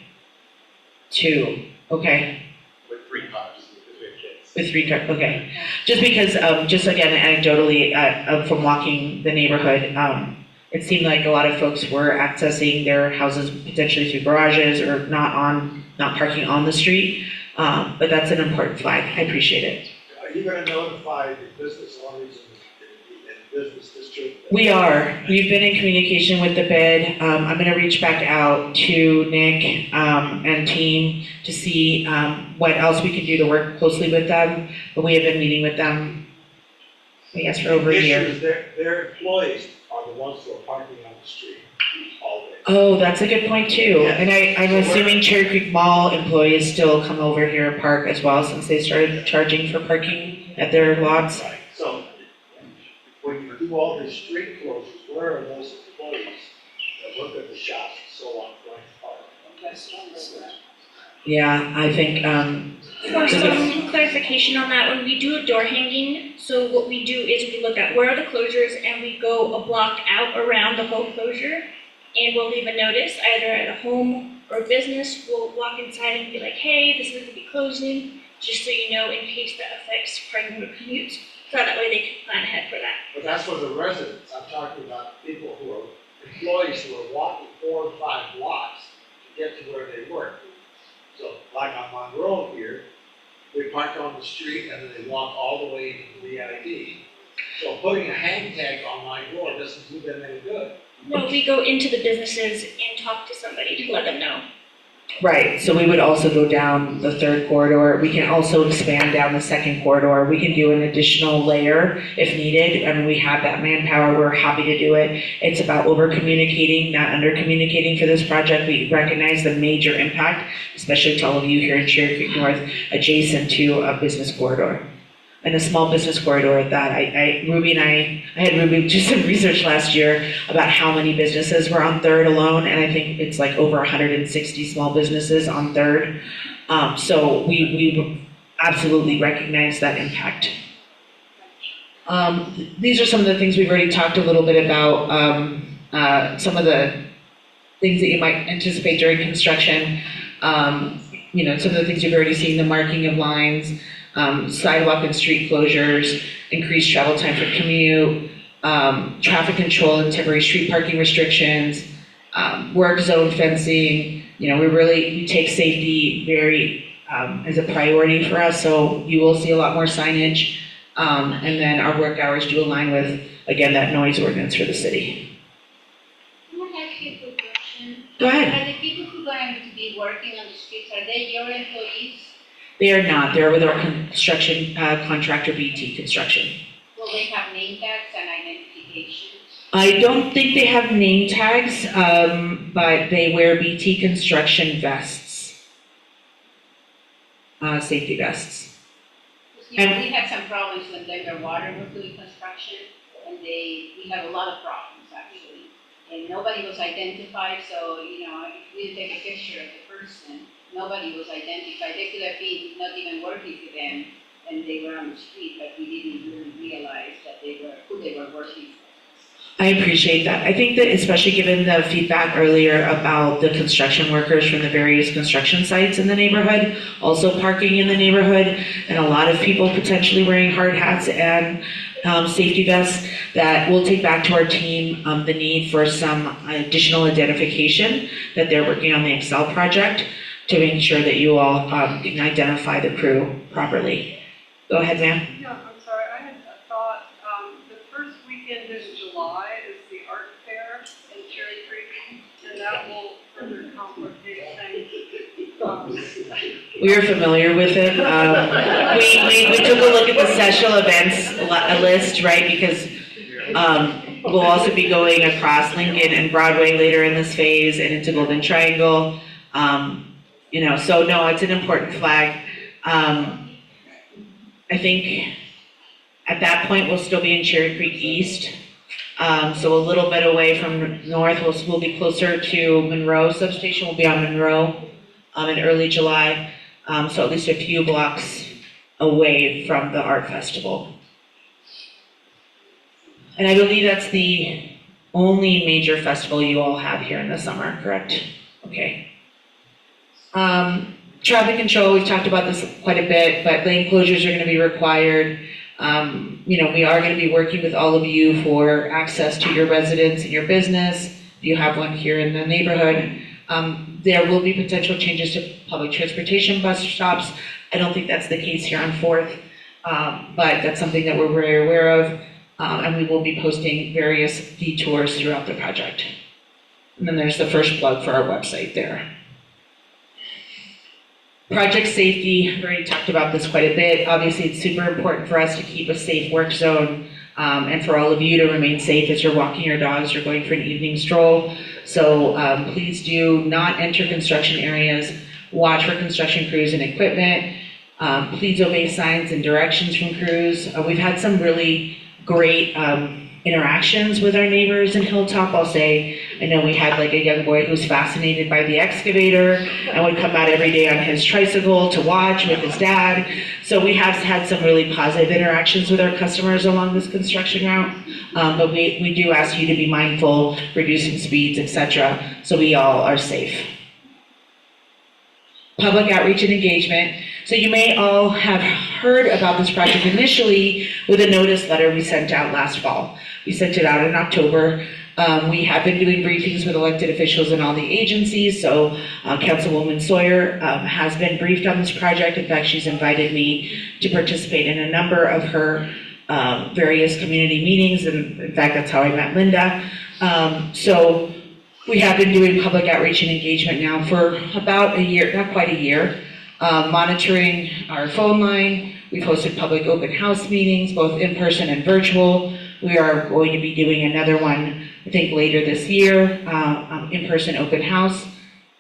2, okay. With 3 cars, because we have kids. With 3 cars, okay. Just because, just again, anecdotally, from walking the neighborhood, it seemed like a lot of folks were accessing their houses potentially through garages or not parking on the street. But that's an important flag. I appreciate it. Are you gonna notify the business owners and business district? We are. We've been in communication with the bid. I'm going to reach back out to Nick and team to see what else we can do to work closely with them. But we have been meeting with them, I guess, for over a year. The issue is their employees are the ones who are parking on the street all day. Oh, that's a good point too. And I'm assuming Cherry Creek Mall employees still come over here and park as well since they started charging for parking at their lots. Right, so when you do all these street closures, where are those employees that work at the shops and so on going to park? Yeah, I think, For some clarification on that, when we do a door hanging, so what we do is we look at where are the closures and we go a block out around the whole closure and we'll leave a notice either at a home or a business. We'll walk inside and be like, hey, this is going to be closing, just so you know in case that affects parking or commutes. So that way they can plan ahead for that. But that's for the residents. I'm talking about people who are employees who are walking 4 or 5 blocks to get to where they work. So like on Monroe here, they park on the street and then they walk all the way to the ID. So putting a hang tag on my door doesn't do them any good. No, we go into the businesses and talk to somebody to let them know. right, so we would also go down the 3rd corridor. We can also expand down the 2nd corridor. We can do an additional layer if needed. I mean, we have that manpower. We're happy to do it. It's about over-communicating, not under-communicating for this project. We recognize the major impact, especially to all of you here in Cherry Creek North, adjacent to a business corridor. And a small business corridor at that. I had Ruby do some research last year about how many businesses were on 3rd alone, and I think it's like over 160 small businesses on 3rd. So we absolutely recognize that impact. These are some of the things we've already talked a little bit about, some of the things that you might anticipate during construction. Some of the things you've already seen, the marking of lines, sidewalk and street closures, increased travel time for commute, traffic control and temporary street parking restrictions, work zone fencing, we take safety very, as a priority for us, so you will see a lot more signage. And then our work hours do align with, again, that noise ordinance for the city. Can I ask you a quick question? Go ahead. Are the people who are going to be working on the streets, are they your employees? They are not. They're with our construction contractor, BT Construction. Will they have name tags and identifications? I don't think they have name tags, but they wear BT Construction vests, safety vests. You know, we had some problems when Denver Water was doing construction, and we had a lot of problems actually. And nobody was identified, so, if we take a picture of the person, nobody was identified. They could have been not even working for them, and they were on the street, but we didn't really realize that who they were working for. I appreciate that. I think that especially given the feedback earlier about the construction workers from the various construction sites in the neighborhood, also parking in the neighborhood, and a lot of people potentially wearing hard hats and safety vests, that we'll take back to our team the need for some additional identification, that they're working on the Xcel project to make sure that you all can identify the crew properly. Go ahead, ma'am. Yeah, I'm sorry, I had a thought, the first weekend in July is the art fair in Cherry Creek, and that will further complicate things. We are familiar with it. We took a look at the special events list, right, because we'll also be going across Lincoln and Broadway later in this phase and into Golden Triangle. So no, it's an important flag. I think at that point, we'll still be in Cherry Creek East. So a little bit away from north, we'll be closer to Monroe substation. We'll be on Monroe in early July. So at least a few blocks away from the art festival. And I believe that's the only major festival you all have here in the summer, correct? Okay. Traffic control, we've talked about this quite a bit, but lane closures are going to be required. We are going to be working with all of you for access to your residence and your business. If you have one here in the neighborhood. There will be potential changes to public transportation bus stops. I don't think that's the case here on 4th, but that's something that we're very aware of, and we will be posting various detours throughout the project. And then there's the first plug for our website there. Project safety, I've already talked about this quite a bit. Obviously, it's super important for us to keep a safe work zone and for all of you to remain safe as you're walking your dogs or going for an evening stroll. So please do not enter construction areas. Watch for construction crews and equipment. Please obey signs and directions from crews. We've had some really great interactions with our neighbors in Hilltop, I'll say. I know we had like a young boy who was fascinated by the excavator and would come out every day on his tricycle to watch with his dad. So we have had some really positive interactions with our customers along this construction route. But we do ask you to be mindful, reducing speeds, etc., so we all are safe. Public outreach and engagement. So you may all have heard about this project initially with a notice letter we sent out last fall. We sent it out in October. We have been doing briefings with elected officials in all the agencies. So Councilwoman Sawyer has been briefed on this project. In fact, she's invited me to participate in a number of her various community meetings. And in fact, that's how I met Linda. So we have been doing public outreach and engagement now for about a year, not quite a year, monitoring our phone line. We've hosted public open house meetings, both in person and virtual. We are going to be doing another one, I think, later this year, in-person open house,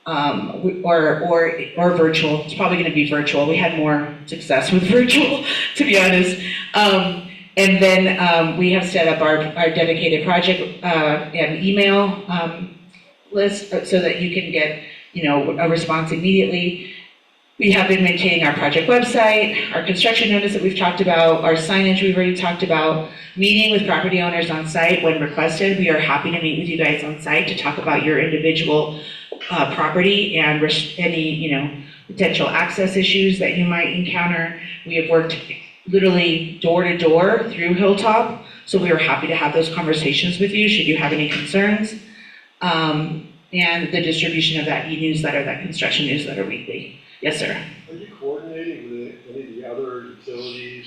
or virtual. It's probably going to be virtual. We had more success with virtual, to be honest. And then we have set up our dedicated project and email list so that you can get, a response immediately. We have been maintaining our project website, our construction notice that we've talked about, our signage we've already talked about, meeting with property owners on site when requested. We are happy to meet with you guys on site to talk about your individual property and any, potential access issues that you might encounter. We have worked literally door to door through Hilltop, so we are happy to have those conversations with you should you have any concerns. and the distribution of that e-newsletter, that construction newsletter weekly. Yes, sir. Are you coordinating with any of the other utilities,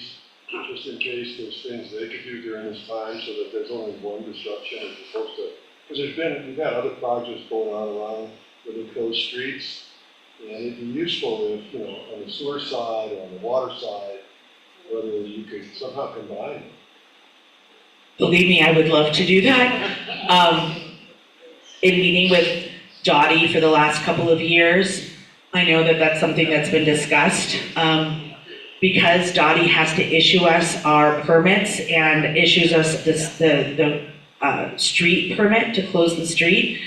just in case there's things they could do during this time, so that there's only one disruption as opposed to, because we've had other projects going on around with the closed streets, and it'd be useful if, on the sewer side or on the water side, whether you could somehow combine them. Believe me, I would love to do that. In meeting with Dottie for the last couple of years, I know that that's something that's been discussed. Because Dottie has to issue us our permits and issues us the street permit to close the street,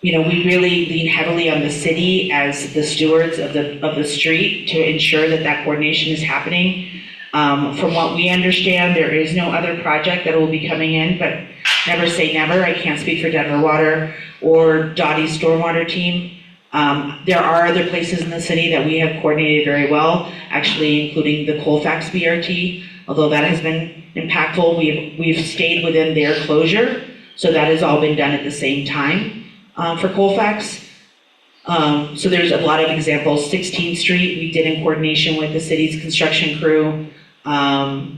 we really lean heavily on the city as the stewards of the street to ensure that coordination is happening. From what we understand, there is no other project that will be coming in, but never say never. I can't speak for Denver Water or Dottie's stormwater team. There are other places in the city that we have coordinated very well, actually including the Colfax BRT, although that has been impactful. We've stayed within their closure, so that has all been done at the same time for Colfax. So there's a lot of examples. 16th Street, we did in coordination with the city's construction crew.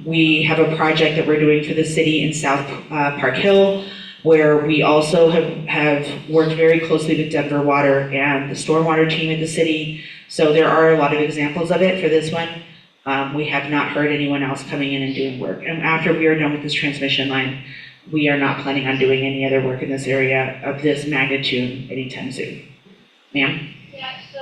We have a project that we're doing for the city in South Park Hill, where we also have worked very closely with Denver Water and the stormwater team at the city. So there are a lot of examples of it for this one. We have not heard anyone else coming in and doing work. And after we are done with this transmission line, we are not planning on doing any other work in this area of this magnitude anytime soon. Ma'am? Yeah, so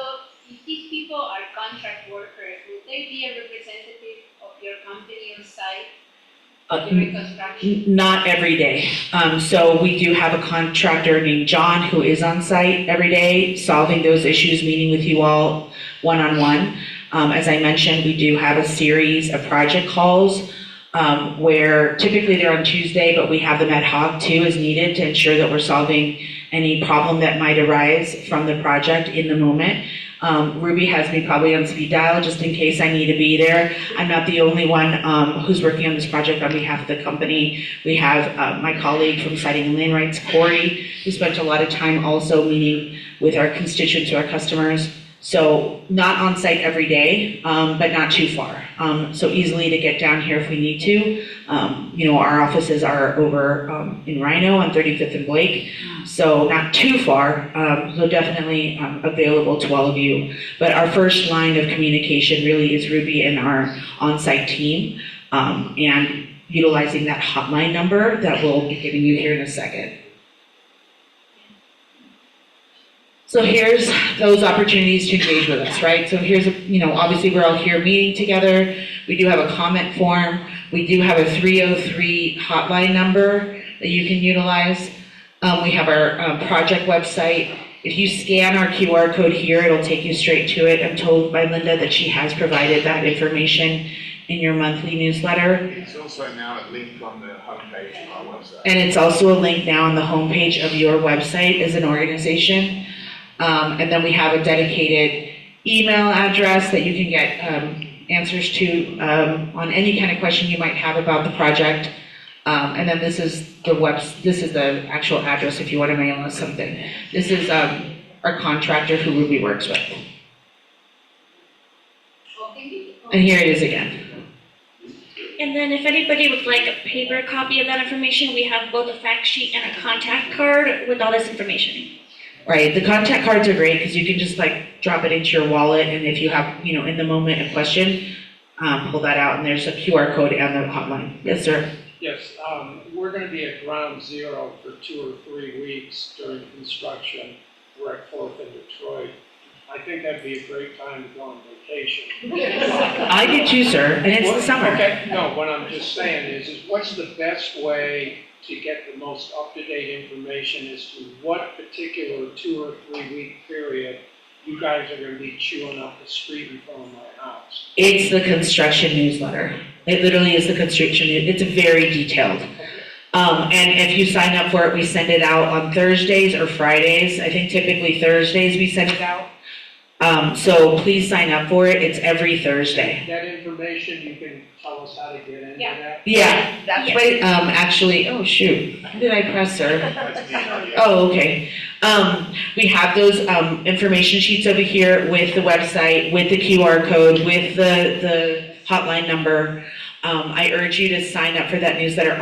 if these people are contract workers, will they be a representative of your company on site during construction? Not every day. So we do have a contractor named John who is on site every day, solving those issues, meeting with you all one-on-one. As I mentioned, we do have a series of project calls where typically they're on Tuesday, but we have them ad hoc too as needed to ensure that we're solving any problem that might arise from the project in the moment. Ruby has me probably on speed dial just in case I need to be there. I'm not the only one who's working on this project on behalf of the company. We have my colleague from Siting and Land Rights, Corey, who spent a lot of time also meeting with our constituents, our customers. So not on site every day, but not too far. So easily to get down here if we need to. Our offices are over in Rhino on 35th and Blake, so not too far. So definitely available to all of you. But our first line of communication really is Ruby and our on-site team, and utilizing that hotline number that we'll be giving you here in a second. So here's those opportunities to engage with us, right? So here's, obviously we're all here meeting together. We do have a comment form. We do have a 303 hotline number that you can utilize. We have our project website. If you scan our QR code here, it'll take you straight to it. I'm told by Linda that she has provided that information in your monthly newsletter. It's also now a link on the homepage of our website. And it's also a link now on the homepage of your website as an organization. And then we have a dedicated email address that you can get answers to on any kind of question you might have about the project. And then this is the actual address if you want to mail us something. This is our contractor who Ruby works with. And here it is again. And then if anybody would like a paper copy of that information, we have both a fact sheet and a contact card with all this information. Right, the contact cards are great because you can just drop it into your wallet, and if you have, in the moment a question, pull that out, and there's a QR code and the hotline. Yes, sir. Yes, we're going to be at ground zero for 2 or 3 weeks during construction. We're at 4th in Detroit. I think that'd be a great time to go on vacation. I do too, sir, and it's the summer. Okay, no, what I'm just saying is what's the best way to get the most up-to-date information as to what particular 2 or 3 week period you guys are going to be chewing up the street in front of my house? It's the construction newsletter. It literally is the construction news. It's very detailed. And if you sign up for it, we send it out on Thursdays or Fridays. I think typically Thursdays we send it out. So please sign up for it. It's every Thursday. That information, you can tell us how to get into that? Yeah, that's Yeah. right. Actually, oh shoot, how did I press her? Oh, okay. We have those, information sheets over here with the website, with the QR code, with the hotline number. I urge you to sign up for that newsletter.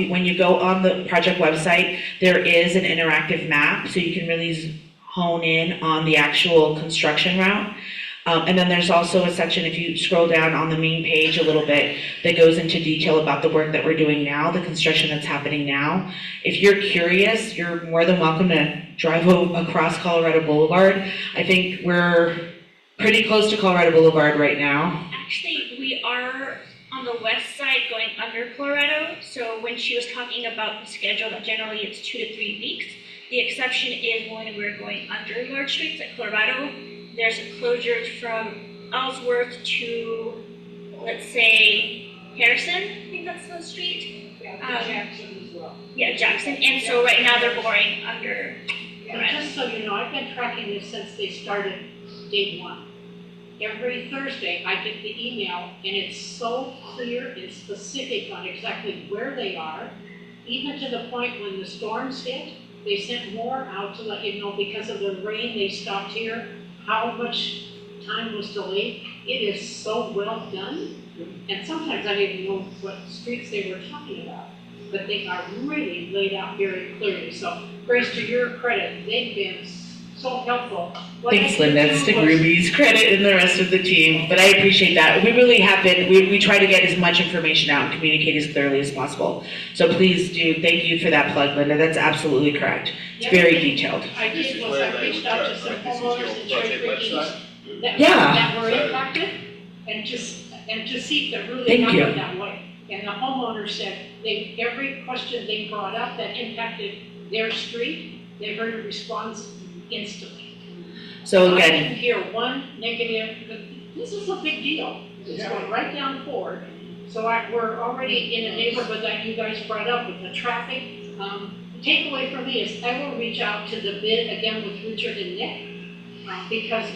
When you go on the project website, there is an interactive map, so you can really hone in on the actual construction route. And then there's also a section, if you scroll down on the main page a little bit, that goes into detail about the work that we're doing now, the construction that's happening now. If you're curious, you're more than welcome to drive across Colorado Boulevard. I think we're pretty close to Colorado Boulevard right now. Actually, we are on the west side going under Colorado, so when she was talking about the schedule, that generally it's 2 to 3 weeks. The exception is when we're going under large streets like Colorado. There's closures from Ellsworth to, let's say, Harrison, I think that's the street. Jackson as well. Yeah, Jackson, and so right now they're going under And Colorado. just so you know, I've been tracking this since they started day one. Every Thursday, I get the email, and it's so clear and specific on exactly where they are, even to the point when the storms hit, they sent more out to let you know because of the rain, they stopped here, how much time was delayed. It is so well done, and sometimes I didn't even know what streets they were talking about, but they are really laid out very clearly. So, Grace, to your credit, they've been so helpful. What I Thanks, did Linda. It's do to was- Ruby's credit and the rest of the team, but I appreciate that. We really have been, we try to get as much information out and communicate as clearly as possible. So please do, thank you for that plug, Linda. That's absolutely correct. It's very detailed. I did was I reached out to some homeowners and cherry creek that Yeah. that were impacted, and to see if they're really Thank you. happened that way. And the homeowner said, every question they brought up that impacted their street, they heard a response instantly. So I again, didn't hear one negative, but this is a big deal. It's going right down forward. So we're already in a neighborhood that you guys brought up with the traffic. The takeaway for me is I will reach out to the bid again with Richard and Nick, because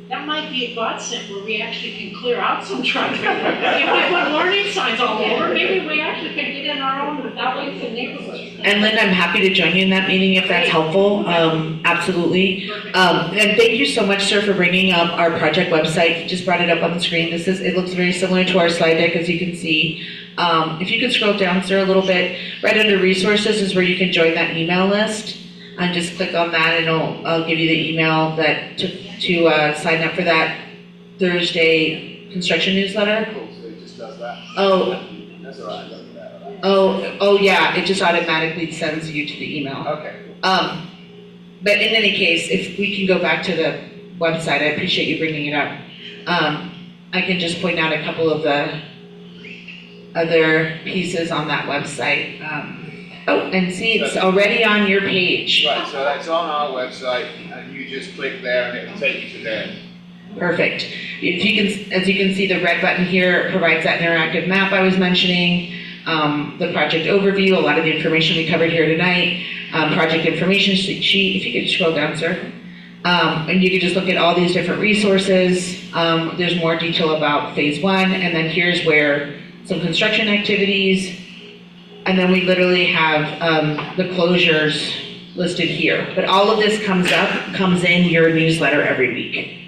that might be a godsend where we actually can clear out some traffic. If we put warning signs all over, maybe we actually can get in our own alleys and neighborhoods. and Linda, I'm happy to join you in that meeting if that's helpful. Absolutely. And thank you so much, sir, for bringing up our project website. You just brought it up on the screen. It looks very similar to our slide deck, as you can see. If you could scroll down, sir, a little bit, right under resources is where you can join that email list. And just click on that, and I'll give you the email that to sign up for that Thursday construction newsletter. Cool, so it just does that. Oh, That's all right, doesn't that? oh yeah, it just automatically sends you to the email. Okay. But in any case, if we can go back to the website, I appreciate you bringing it up. I can just point out a couple of the other pieces on that website. And see, it's already on your page. Right, so that's on our website, and you just click there and it'll take you to there. Perfect. If you can, as you can see, the red button here provides that interactive map I was mentioning, the project overview, a lot of the information we covered here tonight, project information sheet, if you could scroll down, sir. And you can just look at all these different resources. There's more detail about phase one, and then here's where some construction activities, and then we literally have the closures listed here. But all of this comes in your newsletter every week.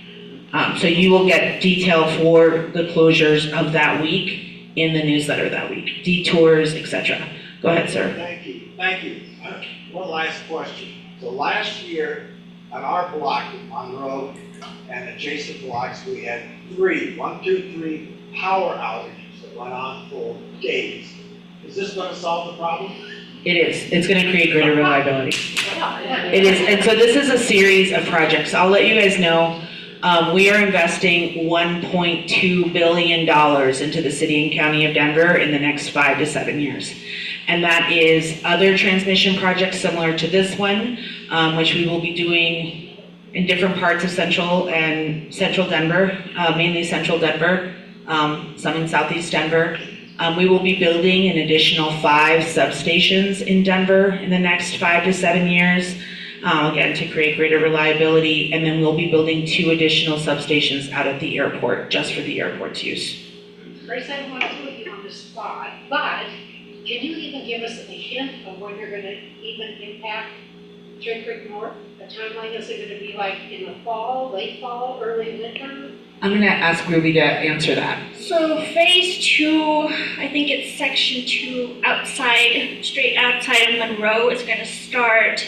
So you will get detail for the closures of that week in the newsletter that week, detours, etc. Go ahead, sir. Thank you. One last question. So last year, on our block in Monroe and adjacent blocks, we had three power outages that went on for days. Is this going to solve the problem? It is. It's going to create greater reliability. It is. And so this is a series of projects. I'll let you guys know. We are investing $1.2 billion into the city and county of Denver in the next 5 to 7 years. And that is other transmission projects similar to this one, which we will be doing in different parts of central Denver, mainly central Denver, some in southeast Denver. We will be building an additional 5 substations in Denver in the next 5 to 7 years. again, to create greater reliability. And then we'll be building 2 additional substations out at the airport, just for the airport's use. Grace, I don't want to put you on the spot, but can you even give us a hint of when you're gonna even impact Cherry Creek North? The timeline, is it gonna be like in the fall, late fall, early winter? I'm gonna ask Ruby to answer that. So phase 2, I think it's section 2 outside, straight outside of Monroe is gonna start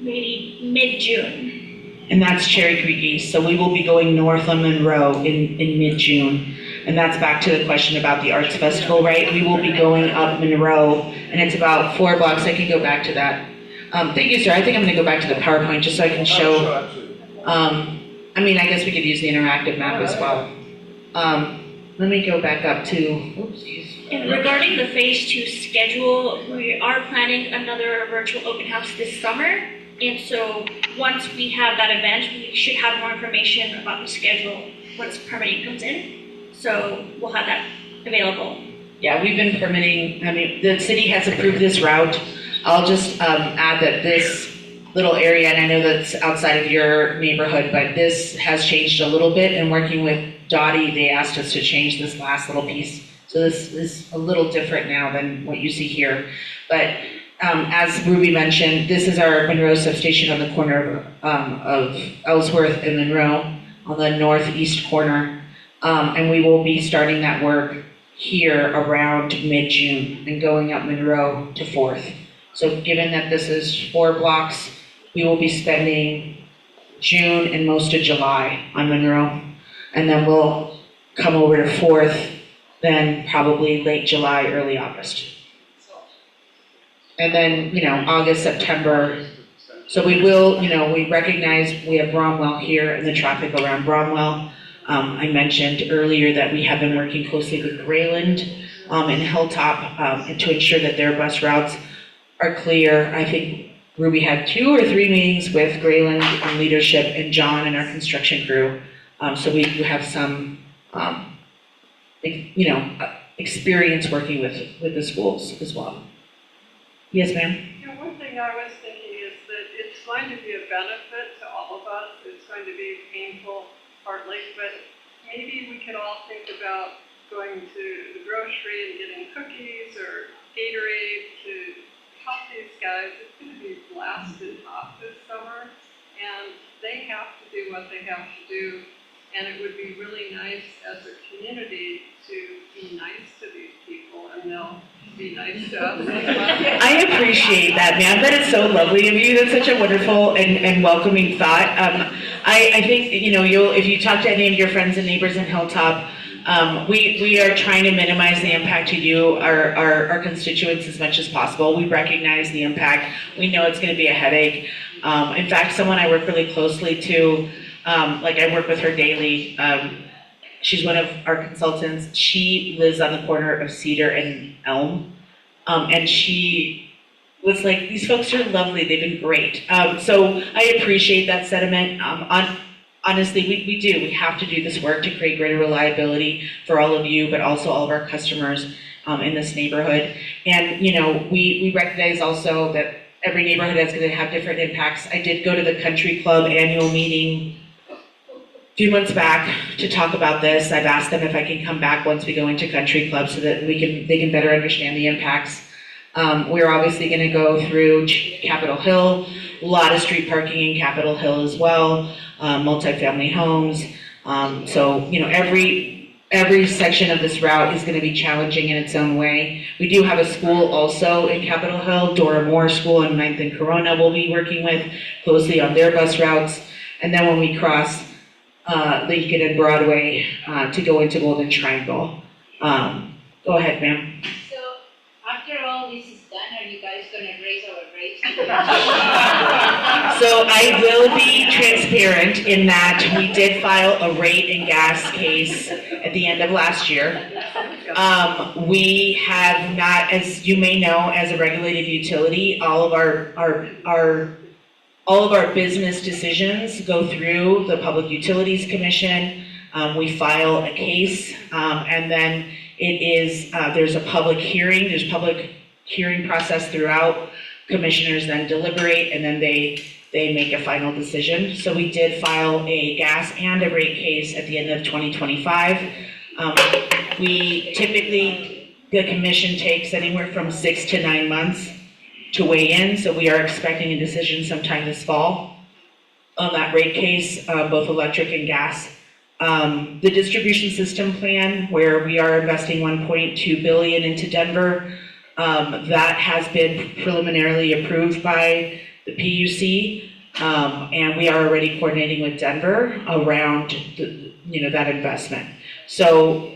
maybe mid-June. And that's Cherry Creek East, so we will be going north on Monroe in mid-June. And that's back to the question about the Arts Festival, right? We will be going up Monroe, and it's about 4 blocks. I can go back to that. Thank you, sir. I think I'm gonna go back to the PowerPoint just so I can show. Sure, absolutely. I mean, I guess we could use the interactive map as well. Let me go back up to, oopsies. And regarding the phase 2 schedule, we are planning another virtual open house this summer. And so once we have that event, we should have more information about the schedule once permitting comes in. So we'll have that available. Yeah, we've been permitting, I mean, the city has approved this route. I'll just add that this little area, and I know that's outside of your neighborhood, but this has changed a little bit. And working with Dottie, they asked us to change this last little piece. So this is a little different now than what you see here. But as Ruby mentioned, this is our Monroe substation on the corner of Ellsworth and Monroe on the northeast corner. And we will be starting that work here around mid-June and going up Monroe to 4th. So given that this is 4 blocks, we will be spending June and most of July on Monroe. And then we'll come over to 4th, then probably late July, early August. And then, August, September. So we will, we recognize we have Bromwell here and the traffic around Bromwell. I mentioned earlier that we have been working closely with Grayland and Hilltop to ensure that their bus routes are clear. I think Ruby had 2 or 3 meetings with Grayland leadership and John and our construction crew. So we do have some, experience working with the schools as well. Yes, ma'am? One thing I was thinking is that it's going to be a benefit to all of us. It's going to be painful partly, but maybe we could all think about going to the grocery and getting cookies or Gatorade to help these guys. It's going to be blasted hot this summer, and they have to do what they have to do. And it would be really nice as a community to be nice to these people, and they'll be nice to us as well. I appreciate that, ma'am. That is so lovely of you. That's such a wonderful and welcoming thought. I think, if you talk to any of your friends and neighbors in Hilltop, we are trying to minimize the impact to you, our constituents, as much as possible. We recognize the impact. We know it's going to be a headache. In fact, someone I work really closely to, I work with her daily. She's one of our consultants. She lives on the corner of Cedar and Elm. And she was like, these folks are lovely. They've been great. So I appreciate that sentiment. Honestly, we do. We have to do this work to create greater reliability for all of you, but also all of our customers in this neighborhood. And, we recognize also that every neighborhood is going to have different impacts. I did go to the country club annual meeting a few months back to talk about this. I've asked them if I can come back once we go into country club so that they can better understand the impacts. We're obviously going to go through Capitol Hill, a lot of street parking in Capitol Hill as well, multifamily homes. So every section of this route is going to be challenging in its own way. We do have a school also in Capitol Hill, Dora Moore School in 9th and Corona we'll be working with closely on their bus routes. And then when we cross Lincoln and Broadway to go into Golden Triangle. Go ahead, ma'am. So after all this is done, are you guys gonna raise our rates? So I will be transparent in that we did file a rate and gas case at the end of last year. We have not, as you may know, as a regulated utility, all of our business decisions go through the Public Utilities Commission. We file a case, and then it is there's a public hearing. There's public hearing process throughout. commissioners then deliberate, and then they make a final decision. So we did file a gas and a rate case at the end of 2025. We typically, the commission takes anywhere from 6 to 9 months to weigh in, so we are expecting a decision sometime this fall on that rate case, both electric and gas. The distribution system plan, where we are investing $1.2 billion into Denver, that has been preliminarily approved by the PUC, and we are already coordinating with Denver around that investment. So,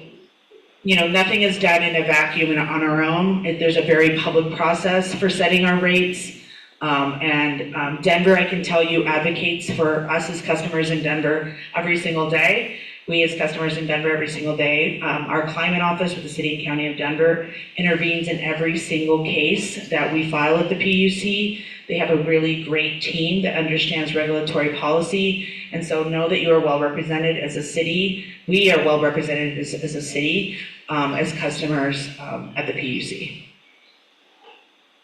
nothing is done in a vacuum and on our own. There's a very public process for setting our rates. Denver, I can tell you, advocates for us as customers in Denver every single day. We as customers in Denver every single day. Our climate office with the City and County of Denver intervenes in every single case that we file at the PUC. They have a really great team that understands regulatory policy. And so know that you are well represented as a city. We are well represented as a city, as customers at the PUC.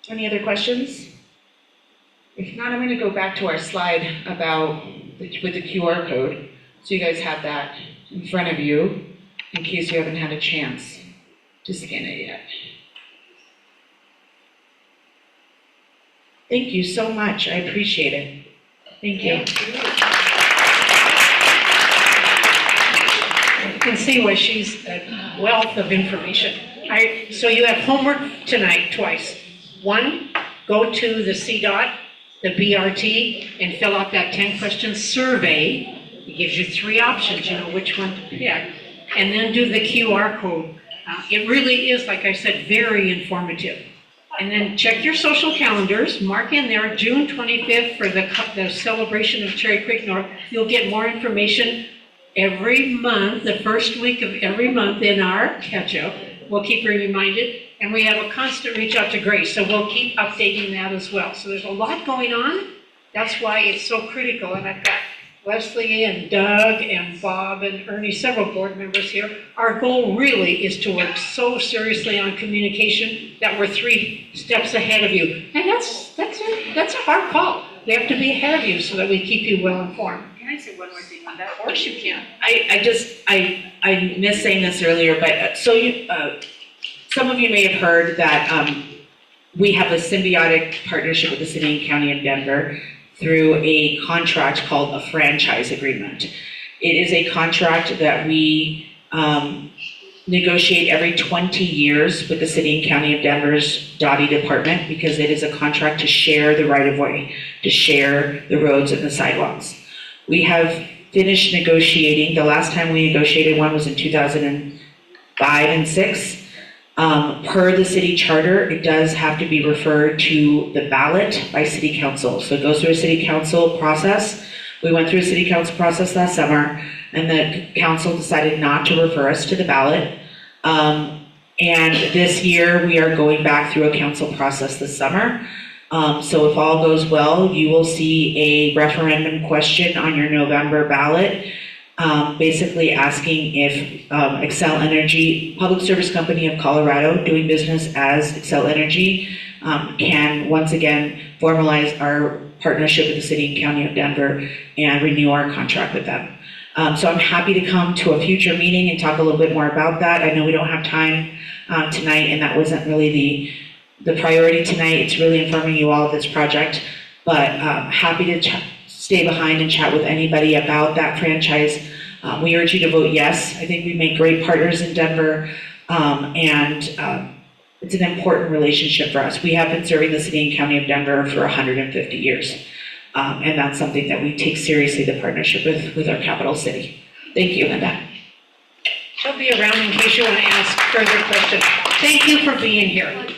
Any other questions? If not, I'm going to go back to our slide about with the QR code. So you guys have that in front of you in case you haven't had a chance to scan it yet. Thank you so much. I appreciate it. Thank you. You can see why she's a wealth of information. So you have homework tonight twice. One, go to the CDOT, the BRT, and fill out that 10-question survey. It gives you 3 options, which one to pick, and then do the QR code. It really is, like I said, very informative. And then check your social calendars, mark in there June 25th for the celebration of Cherry Creek North. You'll get more information every month, the first week of every month in our catch-up. We'll keep you reminded. And we have a constant reach out to Grace, so we'll keep updating that as well. So there's a lot going on. That's why it's so critical. And I've got Leslie and Doug and Bob and Ernie, several board members here. Our goal really is to work so seriously on communication that we're 3 steps ahead of you. And that's a hard call. We have to be ahead of you so that we keep you well informed. Can I say one more thing on that? Of course you can. I missed saying this earlier, but some of you may have heard that we have a symbiotic partnership with the City and County of Denver through a contract called a franchise agreement. It is a contract that we negotiate every 20 years with the City and County of Denver's DOTI department because it is a contract to share the right-of-way, to share the roads and the sidewalks. We have finished negotiating. The last time we negotiated one was in 2005 and 6. Per the city charter, it does have to be referred to the ballot by city council. So it goes through a city council process. We went through a city council process last summer, and the council decided not to refer us to the ballot. And this year, we are going back through a council process this summer. So if all goes well, you will see a referendum question on your November ballot, basically asking if Xcel Energy, Public Service Company of Colorado, doing business as Xcel Energy, can once again formalize our partnership with the City and County of Denver and renew our contract with them. So I'm happy to come to a future meeting and talk a little bit more about that. I know we don't have time tonight, and that wasn't really the priority tonight. It's really informing you all of this project, but happy to stay behind and chat with anybody about that franchise. We urge you to vote yes. I think we make great partners in Denver, and it's an important relationship for us. We have been serving the City and County of Denver for 150 years, and that's something that we take seriously, the partnership with our capital city. Thank you, Linda. She'll be around in case you want to ask further questions. Thank you for being here.